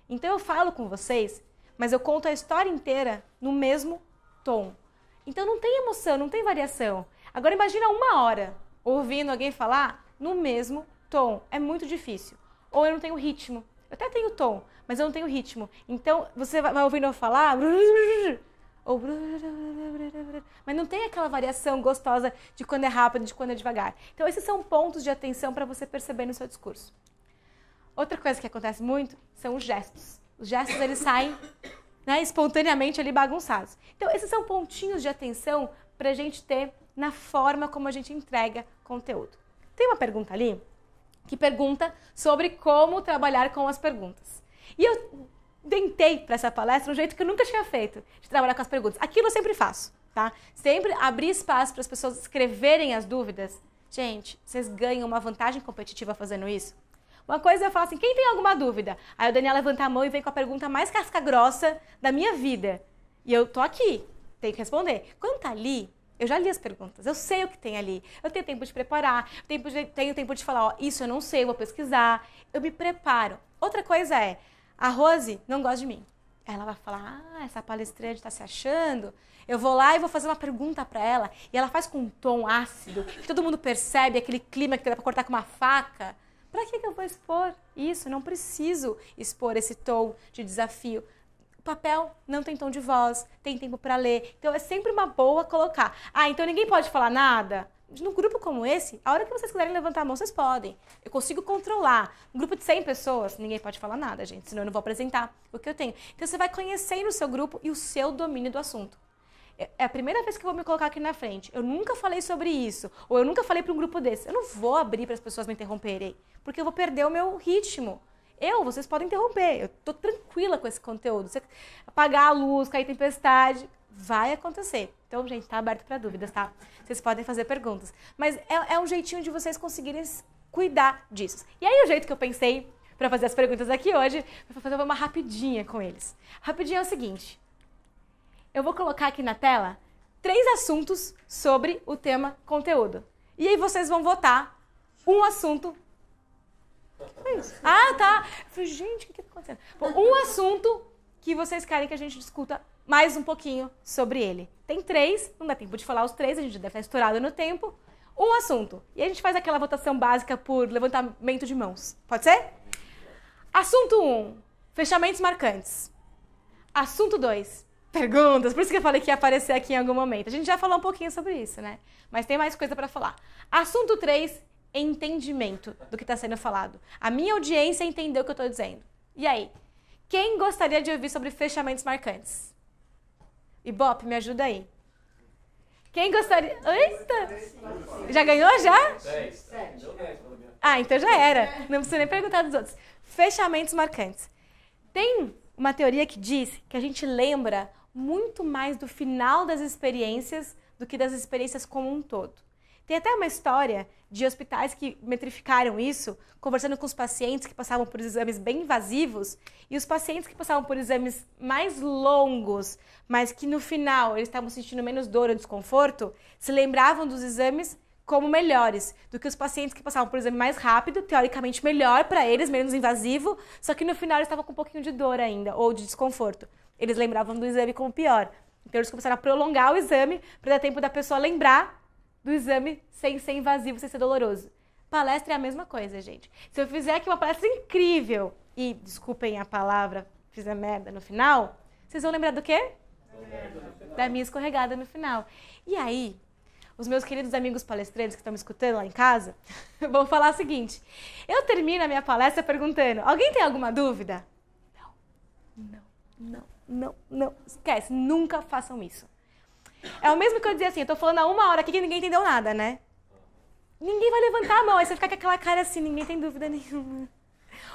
S1: Então eu falo com vocês, mas eu conto a história inteira no mesmo tom. Então não tem emoção, não tem variação. Agora imagina 1 hora ouvindo alguém falar no mesmo tom. É muito difícil. Ou eu não tenho ritmo. Eu até tenho tom, mas eu não tenho ritmo. Então você vai ouvindo eu falar... Ou... Mas não tem aquela variação gostosa de quando é rápido, de quando é devagar. Então esses são pontos de atenção para você perceber no seu discurso. Outra coisa que acontece muito são os gestos. Os gestos, eles saem, né, espontaneamente ali bagunçados. Então esses são pontinhos de atenção para a gente ter na forma como a gente entrega conteúdo. Tem uma pergunta ali que pergunta sobre como trabalhar com as perguntas. E eu tentei para essa palestra um jeito que eu nunca tinha feito, de trabalhar com as perguntas. Aquilo eu sempre faço, tá? Sempre abrir espaço para as pessoas escreverem as dúvidas. Gente, vocês ganham uma vantagem competitiva fazendo isso. Uma coisa eu falo assim, quem tem alguma dúvida? Aí o Daniel levanta a mão e vem com a pergunta mais casca-grossa da minha vida. E eu tô aqui, tenho que responder. Quando tá ali, eu já li as perguntas, eu sei o que tem ali. Eu tenho tempo de preparar, tenho tempo de falar, ó, isso eu não sei, eu vou pesquisar. Eu me preparo. Outra coisa é, a Rose não gosta de mim. Ela vai falar, essa palestrante tá se achando. Eu vou lá e vou fazer uma pergunta pra ela. E ela faz com um tom ácido, que todo mundo percebe, aquele clima que dá pra cortar com uma faca. Pra que eu vou expor isso? Eu não preciso expor esse tom de desafio. O papel não tem tom de voz, tem tempo pra ler. Então é sempre uma boa colocar. Então ninguém pode falar nada? num grupo como esse, a hora que vocês quiserem levantar a mão, vocês podem. Eu consigo controlar. Um grupo de 100 pessoas, ninguém pode falar nada, gente, senão eu não vou apresentar o que eu tenho. Então você vai conhecendo o seu grupo e o seu domínio do assunto. É a primeira vez que eu vou me colocar aqui na frente. Eu nunca falei sobre isso, ou eu nunca falei para um grupo desse. Eu não vou abrir para as pessoas me interromperem, porque eu vou perder o meu ritmo. Vocês podem interromper, eu tô tranquila com esse conteúdo. Você apagar a luz, cair tempestade, vai acontecer. Então, gente, tá aberto para dúvidas, tá? Vocês podem fazer perguntas. Mas é um jeitinho de vocês conseguirem cuidar disso. E aí, o jeito que eu pensei para fazer as perguntas aqui hoje, foi fazer uma rapidinha com eles. Rapidinha é o seguinte. Eu vou colocar aqui na tela 3 assuntos sobre o tema conteúdo. E aí vocês vão votar um assunto. É isso. Ah, tá. Eu falei, gente, o que tá acontecendo? Bom, um assunto que vocês querem que a gente discuta mais um pouquinho sobre ele. Tem 3, não dá tempo de falar os 3, a gente deve estar estourado no tempo. Um assunto. E a gente faz aquela votação básica por levantamento de mãos. Pode ser? Assunto 1, fechamentos marcantes. Assunto 2, perguntas. Por isso que eu falei que ia aparecer aqui em algum momento. A gente já falou um pouquinho sobre isso, né? Mas tem mais coisa para falar. Assunto 3, entendimento do que está sendo falado. A minha audiência entendeu o que eu estou dizendo. E aí? Quem gostaria de ouvir sobre fechamentos marcantes? Ibope, me ajuda aí. Quem gostaria... Eita! Já ganhou, já?
S2: 10.
S1: Ah, então já era. Não precisa nem perguntar dos outros. Fechamentos marcantes. Tem uma teoria que diz que a gente lembra muito mais do final das experiências do que das experiências como um todo. Tem até uma história de hospitais que metrificaram isso, conversando com os pacientes que passavam por exames bem invasivos e os pacientes que passavam por exames mais longos, mas que no final eles estavam sentindo menos dor ou desconforto, se lembravam dos exames como melhores do que os pacientes que passavam por exame mais rápido, teoricamente melhor para eles, menos invasivo, só que no final eles estavam com um pouquinho de dor ainda, ou de desconforto. Eles lembravam do exame como pior. Então eles começaram a prolongar o exame para dar tempo da pessoa lembrar do exame sem ser invasivo, sem ser doloroso. Palestra é a mesma coisa, gente. Se eu fizer aqui uma palestra incrível e, desculpem a palavra, fizer merda no final, vocês vão lembrar do quê? Da minha escorregada no final. E aí, os meus queridos amigos palestrantes que estão me escutando lá em casa vão falar o seguinte. Eu termino a minha palestra perguntando, alguém tem alguma dúvida? Não. Esquece, nunca façam isso. É o mesmo que eu dizer assim, eu tô falando há 1 hora aqui que ninguém entendeu nada, né? Ninguém vai levantar a mão, aí você fica com aquela cara assim, ninguém tem dúvida nenhuma.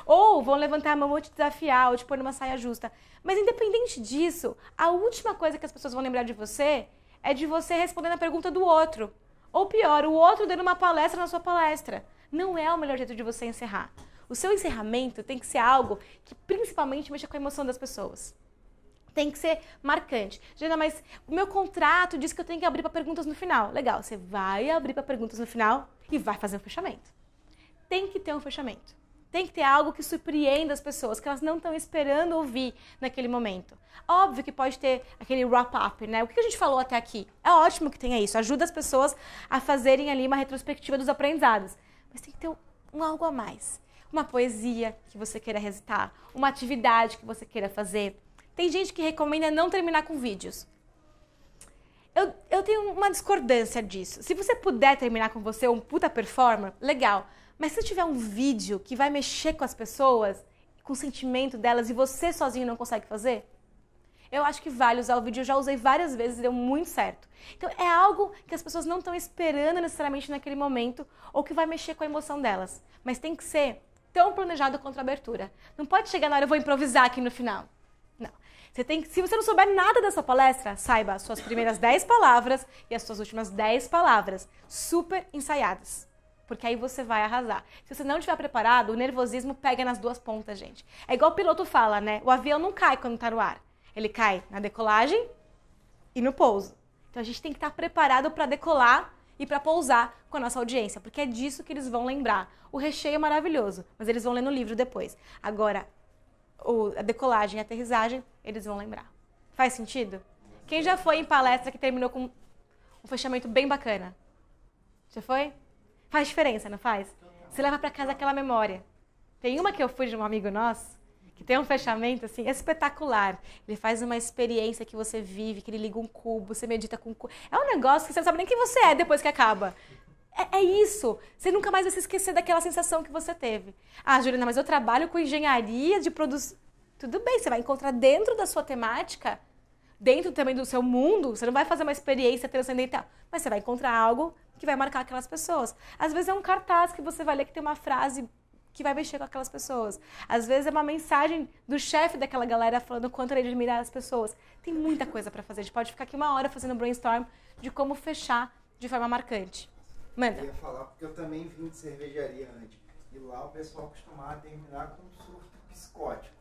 S1: Ou vão levantar a mão ou te desafiar, ou te pôr numa saia justa. Mas independente disso, a última coisa que as pessoas vão lembrar de você é de você respondendo a pergunta do outro. Ou pior, o outro dando uma palestra na sua palestra. Não é o melhor jeito de você encerrar. O seu encerramento tem que ser algo que principalmente mexa com a emoção das pessoas. Tem que ser marcante. Gina, mas o meu contrato diz que eu tenho que abrir para perguntas no final. Legal, você vai abrir para perguntas no final e vai fazer um fechamento. Tem que ter um fechamento. Tem que ter algo que surpreenda as pessoas, que elas não estão esperando ouvir naquele momento. Óbvio que pode ter aquele wrap-up, né? O que a gente falou até aqui? É ótimo que tenha isso. Ajuda as pessoas a fazerem ali uma retrospectiva dos aprendizados. Mas tem que ter um algo a mais. Uma poesia que você queira recitar. Uma atividade que você queira fazer. Tem gente que recomenda não terminar com vídeos. Eu tenho uma discordância disso. Se você puder terminar com você um puta performer, legal. Mas se tiver um vídeo que vai mexer com as pessoas, com o sentimento delas e você sozinho não consegue fazer, eu acho que vale usar o vídeo. Eu já usei várias vezes e deu muito certo. Então é algo que as pessoas não estão esperando necessariamente naquele momento ou que vai mexer com a emoção delas. Mas tem que ser tão planejado quanto a abertura. Não pode chegar na hora, eu vou improvisar aqui no final. Não. Se você não souber nada da sua palestra, saiba as suas primeiras 10 palavras e as suas últimas 10 palavras, super ensaiadas. Porque aí você vai arrasar. Se você não estiver preparado, o nervosismo pega nas duas pontas, gente. É igual o piloto fala, né? O avião não cai quando tá no ar. Ele cai na decolagem e no pouso. Então a gente tem que estar preparado para decolar e para pousar com a nossa audiência, porque é disso que eles vão lembrar. O recheio é maravilhoso, mas eles vão ler no livro depois. Agora, a decolagem e a aterrissagem, eles vão lembrar. Faz sentido? Quem já foi em palestra que terminou com um fechamento bem bacana? Já foi? Faz diferença, não faz? Você leva para casa aquela memória. Tem uma que eu fui de um amigo nosso, que tem um fechamento assim espetacular. Ele faz uma experiência que você vive, que ele liga um cubo, você medita com um cubo. É um negócio que você não sabe nem quem você é depois que acaba. É isso. Você nunca mais vai se esquecer daquela sensação que você teve. Ah, Juliana, mas eu trabalho com engenharia de produção. Tudo bem, você vai encontrar dentro da sua temática, dentro também do seu mundo, você não vai fazer uma experiência transcendental, mas você vai encontrar algo que vai marcar aquelas pessoas. Às vezes é um cartaz que você vai ler que tem uma frase que vai mexer com aquelas pessoas. Às vezes é uma mensagem do chefe daquela galera falando o quanto ele admira as pessoas. Tem muita coisa para fazer. A gente pode ficar aqui 1 hora fazendo brainstorm de como fechar de forma marcante. Manda.
S2: Eu ia falar porque eu também vim de cervejaria antes. E lá o pessoal costumava terminar com um surto psicótico.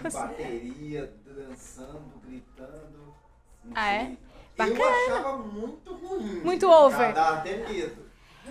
S2: Em bateria, dançando, gritando.
S1: Ah, é?
S2: Eu achava muito ruim.
S1: Muito over.
S2: Dava até medo.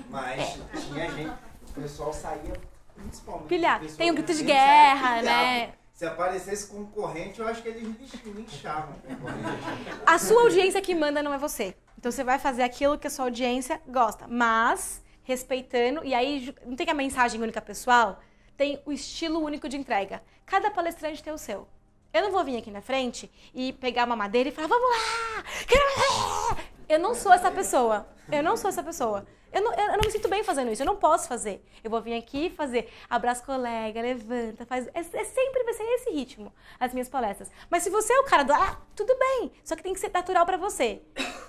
S2: Mas tinha gente, o pessoal saía principalmente.
S1: Pilhar. Tem um grito de guerra, né?
S2: Se aparecesse concorrente, eu acho que eles linchavam o concorrente.
S1: A sua audiência que manda não é você. Então você vai fazer aquilo que a sua audiência gosta, mas respeitando, e aí não tem a mensagem única pessoal, tem o estilo único de entrega. Cada palestrante tem o seu. Eu não vou vir aqui na frente e pegar uma madeira e falar, vamos lá! Eu não sou essa pessoa. Eu não sou essa pessoa. Eu não me sinto bem fazendo isso, eu não posso fazer. Eu vou vir aqui fazer, abraça colega, levanta, faz... sempre vai ser esse ritmo, as minhas palestras. Mas se você é o cara do, tudo bem, só que tem que ser natural pra você.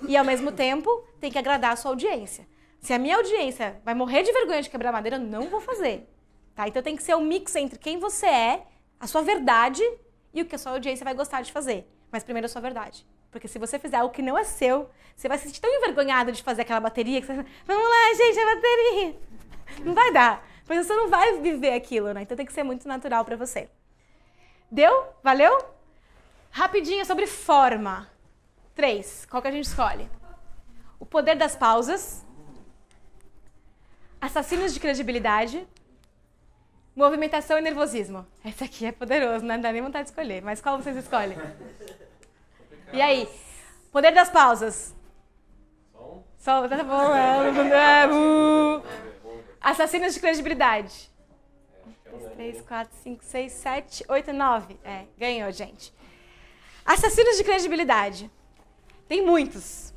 S1: E ao mesmo tempo, tem que agradar a sua audiência. Se a minha audiência vai morrer de vergonha de quebrar madeira, eu não vou fazer. Tá? Então tem que ser um mix entre quem você é, a sua verdade e o que a sua audiência vai gostar de fazer. Mas primeiro a sua verdade. Porque se você fizer algo que não é seu, você vai se sentir tão envergonhado de fazer aquela bateria que você vai falar, vamos lá, gente, a bateria. Não vai dar. Porque você não vai viver aquilo, né? Então tem que ser muito natural pra você. Deu? Valeu? Rapidinho sobre forma. 3. Qual que a gente escolhe? O poder das pausas. Assassinos de credibilidade. Movimentação e nervosismo. Esse aqui é poderoso, né? Não dá nem vontade de escolher. Mas qual vocês escolhem? E aí? Poder das pausas. Só tá bom. Assassinos de credibilidade. 2, 3, 4, 5, 6, 7, 8, 9. Ganhou, gente. Assassinos de credibilidade. Tem muitos.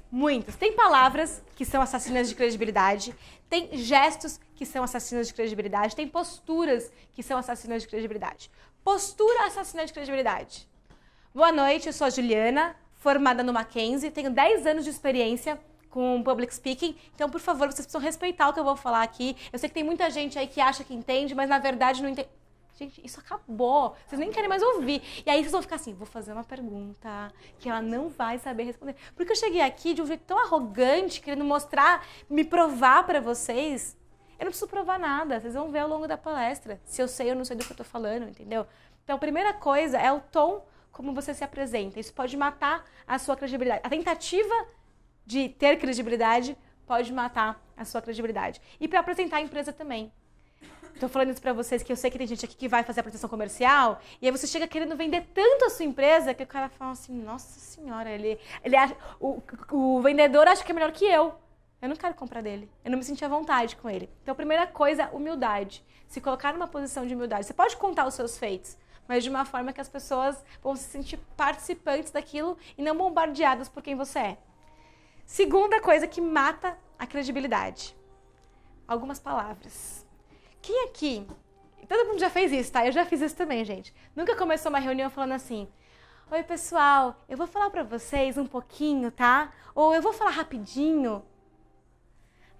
S1: Tem palavras que são assassinas de credibilidade. Tem gestos que são assassinas de credibilidade. Tem posturas que são assassinas de credibilidade. Postura assassina de credibilidade. Boa noite, eu sou a Juliana, formada no Mackenzie, tenho 10 anos de experiência com public speaking, então, por favor, vocês precisam respeitar o que eu vou falar aqui. Eu sei que tem muita gente aí que acha que entende, mas na verdade não entende. Gente, isso acabou, vocês nem querem mais ouvir. E aí vocês vão ficar assim, vou fazer uma pergunta que ela não vai saber responder. Porque eu cheguei aqui de um jeito tão arrogante, querendo mostrar, me provar pra vocês. Eu não preciso provar nada, vocês vão ver ao longo da palestra, se eu sei ou não sei do que eu tô falando, entendeu? Então, a primeira coisa é o tom como você se apresenta. Isso pode matar a sua credibilidade. A tentativa de ter credibilidade pode matar a sua credibilidade. E para apresentar a empresa também. Estou falando isso para vocês, que eu sei que tem gente aqui que vai fazer apresentação comercial, e aí você chega querendo vender tanto a sua empresa, que o cara fala assim, nossa senhora, ele acha, o vendedor acha que é melhor que eu. Eu não quero comprar dele. Eu não me senti à vontade com ele. Então, a primeira coisa, humildade. Se colocar numa posição de humildade. Você pode contar os seus feitos, mas de uma forma que as pessoas vão se sentir participantes daquilo e não bombardeadas por quem você é. Segunda coisa que mata a credibilidade. Algumas palavras. Quem aqui... Todo mundo já fez isso, tá? Eu já fiz isso também, gente. Nunca começou uma reunião falando assim, oi, pessoal, eu vou falar pra vocês um pouquinho, tá? Ou eu vou falar rapidinho.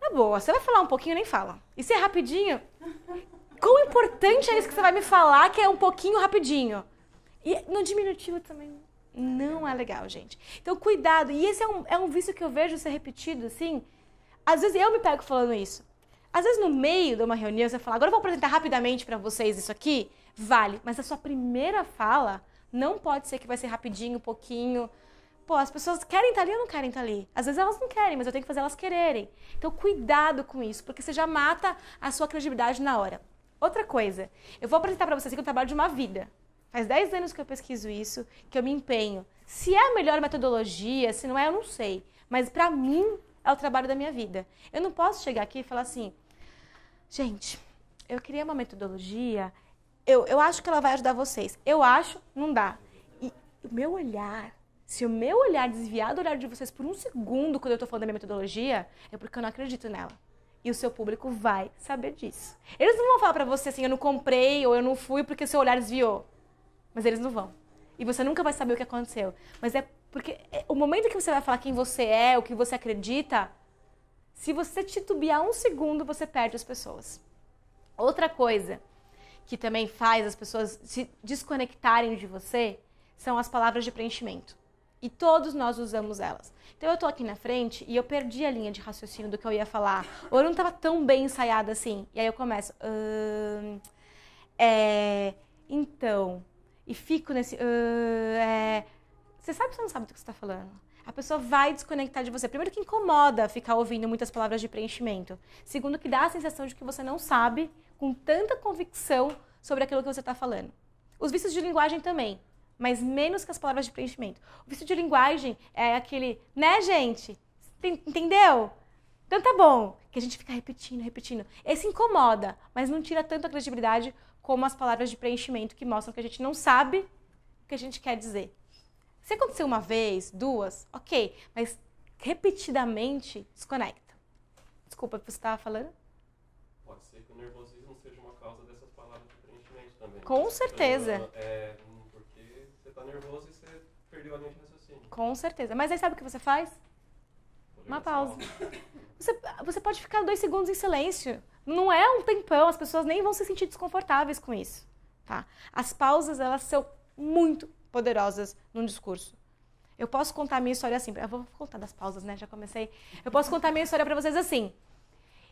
S1: Na boa, você vai falar um pouquinho, nem fala. E se é rapidinho... Quão importante é isso que você vai me falar, que é um pouquinho rapidinho? E no diminutivo também não é legal, gente. Então, cuidado. E esse é um vício que eu vejo ser repetido, assim. Às vezes eu me pego falando isso. Às vezes no meio de uma reunião você fala, agora eu vou apresentar rapidamente pra vocês isso aqui. Vale. Mas a sua primeira fala não pode ser que vai ser rapidinho, um pouquinho. Pô, as pessoas querem estar ali ou não querem estar ali? Às vezes elas não querem, mas eu tenho que fazer elas quererem. Então, cuidado com isso, porque você já mata a sua credibilidade na hora. Outra coisa, eu vou apresentar para vocês aqui o trabalho de uma vida. Faz 10 anos que eu pesquiso isso, que eu me empenho. Se é a melhor metodologia, se não é, eu não sei. Mas para mim, é o trabalho da minha vida. Eu não posso chegar aqui e falar assim, gente, eu queria uma metodologia, eu acho que ela vai ajudar vocês. Eu acho, não dá. E o meu olhar, se o meu olhar desviar do olhar de vocês por um segundo quando eu tô falando da minha metodologia, é porque eu não acredito nela. E o seu público vai saber disso. Eles não vão falar pra você assim, eu não comprei ou eu não fui porque seu olhar desviou. Mas eles não vão. E você nunca vai saber o que aconteceu. Mas é porque o momento que você vai falar quem você é, o que você acredita, se você titubear um segundo, você perde as pessoas. Outra coisa que também faz as pessoas se desconectarem de você são as palavras de preenchimento. E todos nós usamos elas. Então eu tô aqui na frente e eu perdi a linha de raciocínio do que eu ia falar. Ou eu não tava tão bem ensaiada assim. E aí eu começo... então... E fico nesse... Você sabe ou você não sabe do que você tá falando? A pessoa vai desconectar de você. Primeiro que incomoda ficar ouvindo muitas palavras de preenchimento. Segundo que dá a sensação de que você não sabe com tanta convicção sobre aquilo que você tá falando. Os vícios de linguagem também. Mas menos que as palavras de preenchimento. O vício de linguagem é aquele, né, gente? Entendeu? Então tá bom, que a gente fica repetindo. Esse incomoda, mas não tira tanto a credibilidade como as palavras de preenchimento que mostram que a gente não sabe o que a gente quer dizer. Se aconteceu uma vez, duas, ok, mas repetidamente desconecta. Desculpa, o que você estava falando?
S3: Pode ser que o nervosismo seja uma causa dessas palavras de preenchimento também.
S1: Com certeza.
S3: Você tá nervoso e você perdeu a linha de raciocínio.
S1: Com certeza. Mas aí sabe o que você faz? Uma pausa. Você pode ficar 2 segundos em silêncio. Não é um tempão, as pessoas nem vão se sentir desconfortáveis com isso. Tá? As pausas, elas são muito poderosas num discurso. Eu posso contar a minha história assim. Eu vou contar das pausas, né? Já comecei. Eu posso contar a minha história pra vocês assim.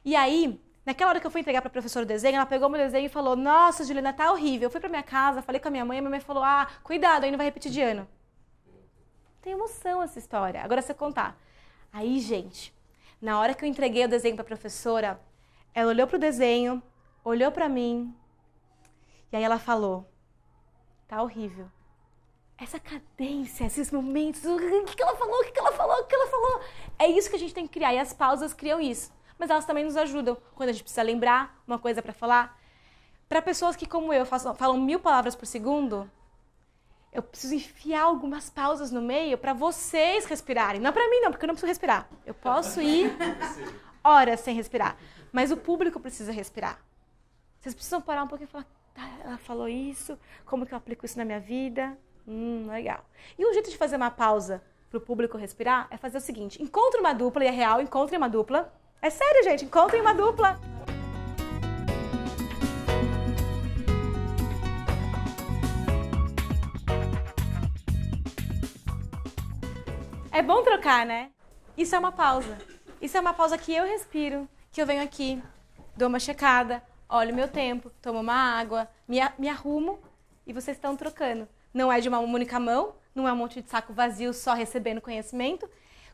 S1: E aí... Naquela hora que eu fui entregar para a professora o desenho, ela pegou meu desenho e falou, nossa, Juliana, tá horrível. Eu fui para minha casa, falei com a minha mãe falou, cuidado, aí não vai repetir de ano. Tem emoção essa história. Agora você contar. Aí, gente, na hora que eu entreguei o desenho para a professora, ela olhou pro desenho, olhou para mim, e aí ela falou, tá horrível. Essa cadência, esses momentos, o que ela falou, o que ela falou. É isso que a gente tem que criar, e as pausas criam isso. Mas elas também nos ajudam quando a gente precisa lembrar uma coisa para falar. Para pessoas que, como eu, falam 1000 palavras por segundo, eu preciso enfiar algumas pausas no meio para vocês respirarem. Não para mim, não, porque eu não preciso respirar. Eu posso ir horas sem respirar. Mas o público precisa respirar. Vocês precisam parar um pouquinho e falar, ela falou isso, como que eu aplico isso na minha vida? Legal. E um jeito de fazer uma pausa para o público respirar é fazer o seguinte, encontre uma dupla, e é real, encontre uma dupla. É sério, gente, encontrem uma dupla. É bom trocar, né? Isso é uma pausa. Isso é uma pausa que eu respiro, que eu venho aqui, dou uma checada, olho o meu tempo, tomo uma água, me arrumo e vocês estão trocando. Não é de uma única mão, não é um monte de saco vazio só recebendo conhecimento.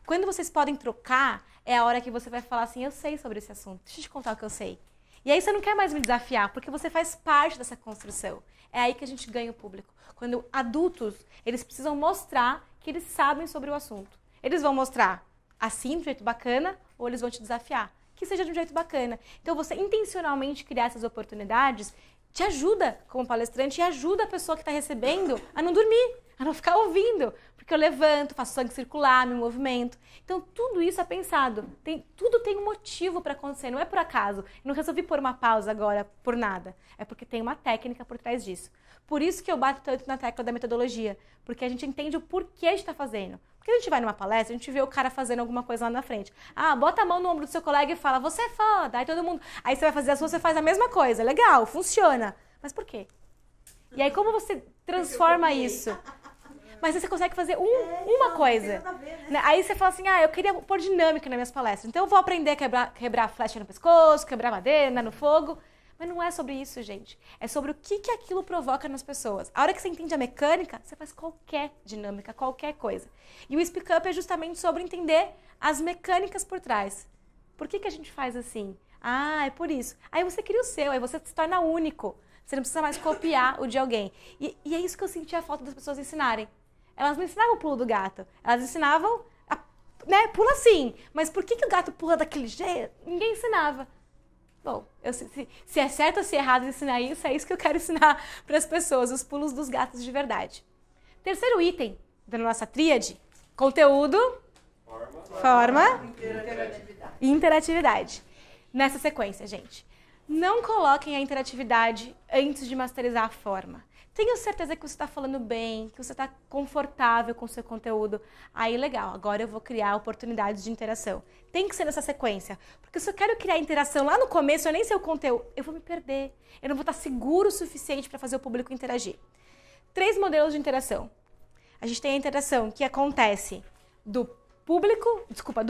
S1: Quando vocês podem trocar, é a hora que você vai falar assim, eu sei sobre esse assunto, deixa eu te contar o que eu sei. E aí você não quer mais me desafiar, porque você faz parte dessa construção. É aí que a gente ganha o público. Quando adultos, eles precisam mostrar que eles sabem sobre o assunto. Eles vão mostrar assim, de um jeito bacana, ou eles vão te desafiar. Que seja de um jeito bacana. Então você intencionalmente criar essas oportunidades te ajuda como palestrante e ajuda a pessoa que está recebendo a não dormir, a não ficar ouvindo. Porque eu levanto, faço sangue circular, me movimento. Então, tudo isso é pensado. Tudo tem um motivo para acontecer, não é por acaso. Eu não resolvi pôr uma pausa agora por nada. É porque tem uma técnica por trás disso. Por isso que eu bato tanto na tecla da metodologia. Porque a gente entende o porquê a gente está fazendo. Porque a gente vai numa palestra, a gente vê o cara fazendo alguma coisa lá na frente. Bota a mão no ombro do seu colega e fala, você é foda. Aí todo mundo... Aí você vai fazer a sua, você faz a mesma coisa. Legal, funciona. Mas por quê? E aí como você transforma isso? Mas aí você consegue fazer uma coisa. Né? Aí você fala assim, eu queria pôr dinâmica nas minhas palestras. Então eu vou aprender a quebrar flecha no pescoço, quebrar madeira, no fogo. Mas não é sobre isso, gente. É sobre o que aquilo provoca nas pessoas. A hora que você entende a mecânica, você faz qualquer dinâmica, qualquer coisa. E o Speak Up é justamente sobre entender as mecânicas por trás. Por que a gente faz assim? É por isso. Aí você cria o seu, aí você se torna único. Você não precisa mais copiar o de alguém. E é isso que eu senti a falta das pessoas ensinarem. Elas não ensinavam o pulo do gato. Elas ensinavam, pula assim. Mas por que o gato pula daquele jeito? Ninguém ensinava. Bom, se é certo ou se é errado ensinar isso, é isso que eu quero ensinar para as pessoas, os pulos dos gatos de verdade. Terceiro item da nossa tríade, conteúdo, forma e interatividade. nessa sequência, gente. Não coloquem a interatividade antes de masterizar a forma. Tenho certeza que você está falando bem, que você está confortável com o seu conteúdo. Aí, legal, agora eu vou criar oportunidades de interação. Tem que ser nessa sequência. Porque se eu quero criar interação lá no começo, eu nem sei o conteúdo, eu vou me perder. Eu não vou estar seguro o suficiente para fazer o público interagir. 3 modelos de interação. A gente tem a interação que acontece do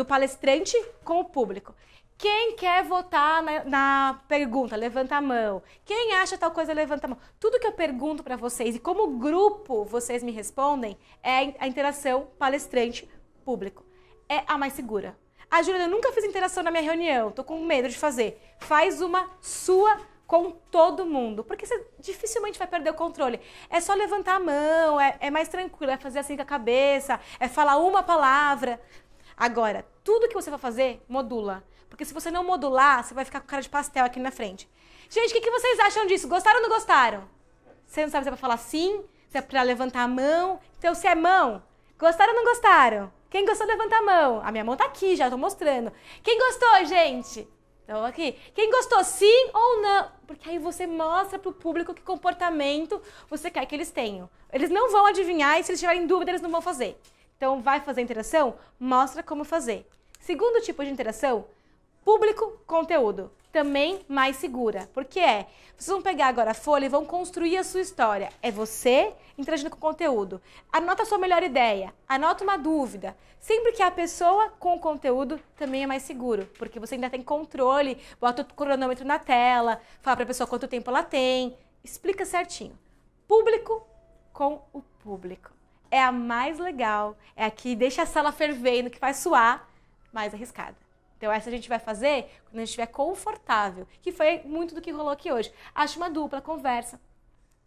S1: palestrante com o público. Quem quer votar na pergunta, levanta a mão. Quem acha tal coisa, levanta a mão. Tudo que eu pergunto para vocês e como grupo vocês me respondem é a interação palestrante-público. É a mais segura. Ah, Juliana, eu nunca fiz interação na minha reunião, tô com medo de fazer. Faz uma sua com todo mundo, porque você dificilmente vai perder o controle. É só levantar a mão, é mais tranquilo, é fazer assim com a cabeça, é falar uma palavra. Agora, tudo que você vai fazer, modula. Porque se você não modular, você vai ficar com cara de pastel aqui na frente. Gente, o que vocês acham disso? Gostaram ou não gostaram? Você não sabe se é pra falar sim, se é pra levantar a mão. Então, se é mão, gostaram ou não gostaram? Quem gostou, levanta a mão. A minha mão tá aqui, já tô mostrando. Quem gostou, gente? Então, aqui. Quem gostou, sim ou não? Porque aí você mostra pro público que comportamento você quer que eles tenham. Eles não vão adivinhar e se eles tiverem dúvida, eles não vão fazer. Então, vai fazer interação? Mostra como fazer. Segundo tipo de interação, público-conteúdo. Também mais segura. Porque vocês vão pegar agora a folha e vão construir a sua história. É você interagindo com o conteúdo. Anota a sua melhor ideia. Anota uma dúvida. Sempre que a pessoa com o conteúdo também é mais seguro. Porque você ainda tem controle, bota o cronômetro na tela, fala para a pessoa quanto tempo ela tem. Explica certinho. Público com o público. É a mais legal. É a que deixa a sala fervendo, que faz suar, mais arriscada. Então essa a gente vai fazer quando a gente estiver confortável, que foi muito do que rolou aqui hoje. Acho uma dupla, conversa.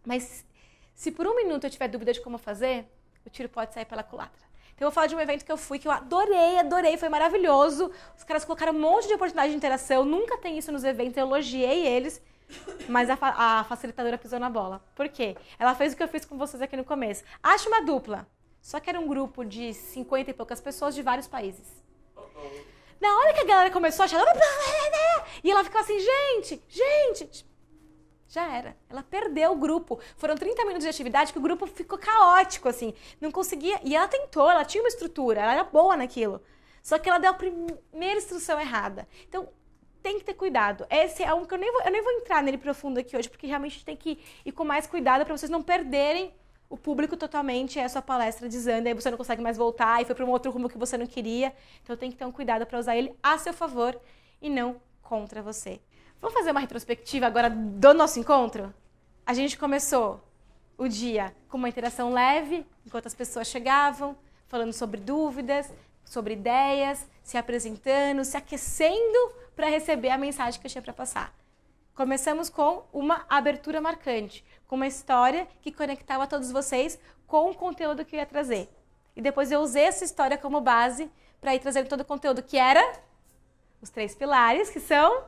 S1: Mas se por um minuto eu tiver dúvida de como fazer, o tiro pode sair pela culatra. Então eu vou falar de um evento que eu fui, que eu adorei, foi maravilhoso. Os caras colocaram um monte de oportunidade de interação, nunca tem isso nos eventos, eu elogiei eles, mas a facilitadora pisou na bola. Por quê? Ela fez o que eu fiz com vocês aqui no começo. Acho uma dupla, só que era um grupo de 50 e poucas pessoas de vários países. Na hora que a galera começou a achar... E ela ficou assim, gente... Já era. Ela perdeu o grupo. Foram 30 minutos de atividade que o grupo ficou caótico, assim. Não conseguia... E ela tentou, ela tinha uma estrutura, ela era boa naquilo. Só que ela deu a primeira instrução errada. Então, tem que ter cuidado. Esse é um que eu nem vou entrar nele profundo aqui hoje, porque realmente tem que ir com mais cuidado para vocês não perderem o público totalmente, a sua palestra desanda, aí você não consegue mais voltar e foi para um outro rumo que você não queria. Então tem que ter um cuidado para usar ele a seu favor e não contra você. Vamos fazer uma retrospectiva agora do nosso encontro? A gente começou o dia com uma interação leve, enquanto as pessoas chegavam, falando sobre dúvidas, sobre ideias, se apresentando, se aquecendo para receber a mensagem que eu tinha para passar. Começamos com uma abertura marcante, com uma história que conectava todos vocês com o conteúdo que eu ia trazer. E depois eu usei essa história como base para ir trazendo todo o conteúdo que era os 3 pilares, que são...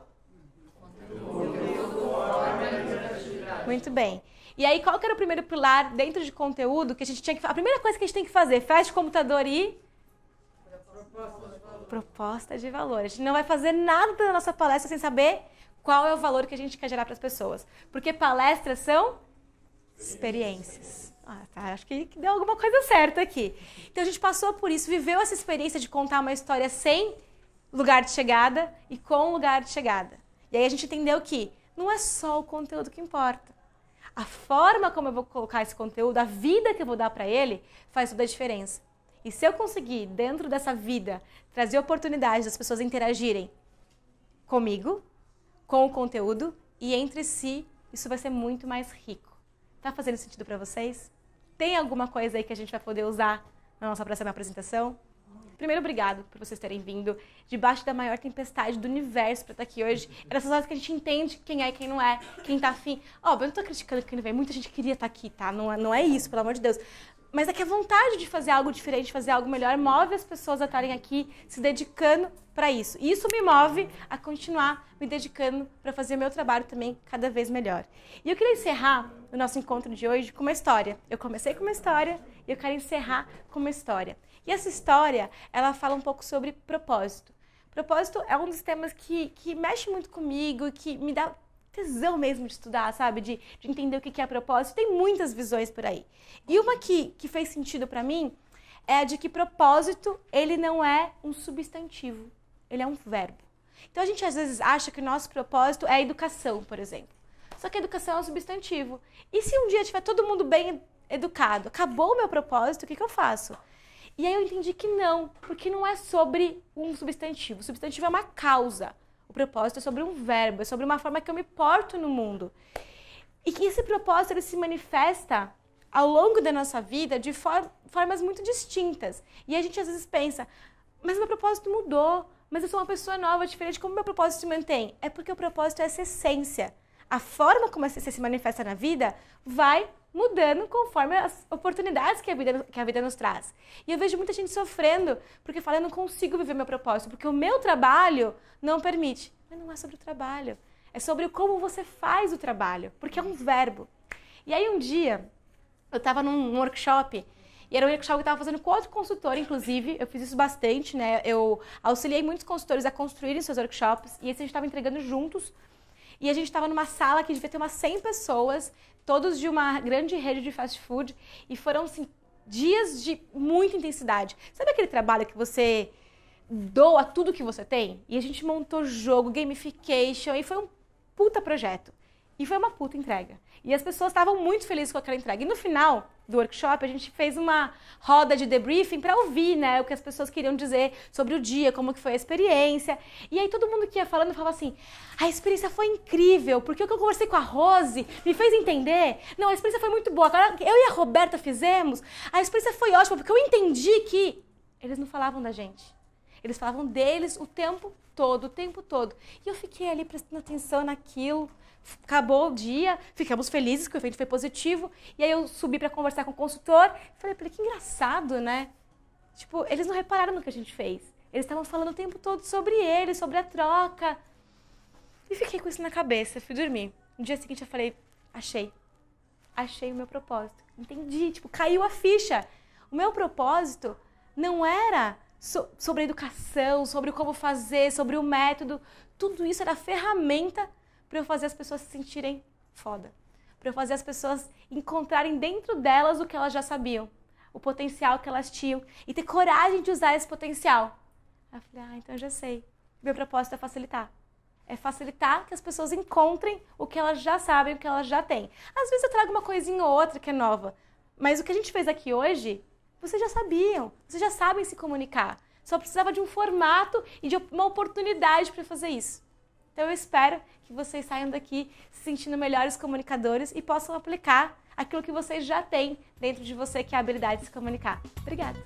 S1: Muito bem. E aí, qual que era o primeiro pilar dentro de conteúdo que a gente tinha que... A primeira coisa que a gente tem que fazer, fecha o computador e... Proposta de valor. A gente não vai fazer nada da nossa palestra sem saber qual é o valor que a gente quer gerar para as pessoas. Porque palestras são experiências. Tá, acho que deu alguma coisa certa aqui. Então a gente passou por isso, viveu essa experiência de contar uma história sem lugar de chegada e com lugar de chegada. E aí a gente entendeu que não é só o conteúdo que importa. A forma como eu vou colocar esse conteúdo, a vida que eu vou dar para ele, faz toda a diferença. E se eu conseguir, dentro dessa vida, trazer oportunidades das pessoas interagirem comigo, com o conteúdo e entre si, isso vai ser muito mais rico. Tá fazendo sentido para vocês? Tem alguma coisa aí que a gente vai poder usar na nossa próxima apresentação? Primeiro, obrigado por vocês terem vindo debaixo da maior tempestade do universo para estar aqui hoje. É nessas horas que a gente entende quem é e quem não é, quem tá afim. Eu não tô criticando quem não vem, muita gente queria estar aqui, tá? Não é isso, pelo amor de Deus. Mas é que a vontade de fazer algo diferente, de fazer algo melhor, move as pessoas a estarem aqui se dedicando para isso. E isso me move a continuar me dedicando para fazer o meu trabalho também cada vez melhor. E eu queria encerrar o nosso encontro de hoje com uma história. Eu comecei com uma história e eu quero encerrar com uma história. E essa história, ela fala um pouco sobre propósito. Propósito é um dos temas que mexe muito comigo, que me dá tesão mesmo de estudar, sabe? De entender o que é propósito. Tem muitas visões por aí. E uma que fez sentido pra mim é a de que propósito, ele não é um substantivo, ele é um verbo. Então a gente às vezes acha que o nosso propósito é a educação, por exemplo. Só que a educação é um substantivo. E se um dia tiver todo mundo bem educado, acabou o meu propósito, o que eu faço? E aí eu entendi que não, porque não é sobre um substantivo. O substantivo é uma causa. O propósito é sobre um verbo, é sobre uma forma que eu me porto no mundo. E que esse propósito ele se manifesta ao longo da nossa vida de formas muito distintas. E a gente às vezes pensa, mas meu propósito mudou, mas eu sou uma pessoa nova, diferente, como meu propósito se mantém? É porque o propósito é essa essência. A forma como essa essência se manifesta na vida vai mudando conforme as oportunidades que a vida nos traz. E eu vejo muita gente sofrendo porque fala, eu não consigo viver meu propósito, porque o meu trabalho não permite. Mas não é sobre o trabalho, é sobre como você faz o trabalho, porque é um verbo. E aí um dia, eu estava num workshop, e era um workshop que eu estava fazendo com outro consultor, inclusive, eu fiz isso bastante, né? Eu auxiliei muitos consultores a construírem seus workshops, e esse a gente estava entregando juntos, e a gente estava numa sala que devia ter umas 100 pessoas, todos de uma grande rede de fast food, e foram, assim, dias de muita intensidade. Sabe aquele trabalho que você doa tudo que você tem? E a gente montou jogo, gamification, e foi um puta projeto. E foi uma puta entrega. E as pessoas estavam muito felizes com aquela entrega. E no final do workshop, a gente fez uma roda de debriefing para ouvir, né, o que as pessoas queriam dizer sobre o dia, como que foi a experiência. E aí todo mundo que ia falando falava assim, a experiência foi incrível, porque o que eu conversei com a Rose me fez entender. Não, a experiência foi muito boa. Agora eu e a Roberta fizemos, a experiência foi ótima, porque eu entendi que eles não falavam da gente. Eles falavam deles o tempo todo, o tempo todo. E eu fiquei ali prestando atenção naquilo. Acabou o dia, ficamos felizes que o evento foi positivo. E aí eu subi para conversar com o consultor. Falei pra ele, que engraçado, né? Tipo, eles não repararam no que a gente fez. Eles estavam falando o tempo todo sobre eles, sobre a troca. E fiquei com isso na cabeça, fui dormir. No dia seguinte eu falei, achei o meu propósito. Entendi, tipo, caiu a ficha. O meu propósito não era sobre a educação, sobre como fazer, sobre o método. Tudo isso era ferramenta para eu fazer as pessoas se sentirem foda. Para eu fazer as pessoas encontrarem dentro delas o que elas já sabiam. O potencial que elas tinham. E ter coragem de usar esse potencial. Aí eu falei, então eu já sei. Meu propósito é facilitar. É facilitar que as pessoas encontrem o que elas já sabem, o que elas já têm. Às vezes eu trago uma coisinha ou outra que é nova. Mas o que a gente fez aqui hoje, vocês já sabiam. Vocês já sabem se comunicar. Só precisava de um formato e de uma oportunidade para fazer isso. Então eu espero que vocês saiam daqui se sentindo melhores comunicadores e possam aplicar aquilo que vocês já têm dentro de você, que é a habilidade de se comunicar. Obrigada!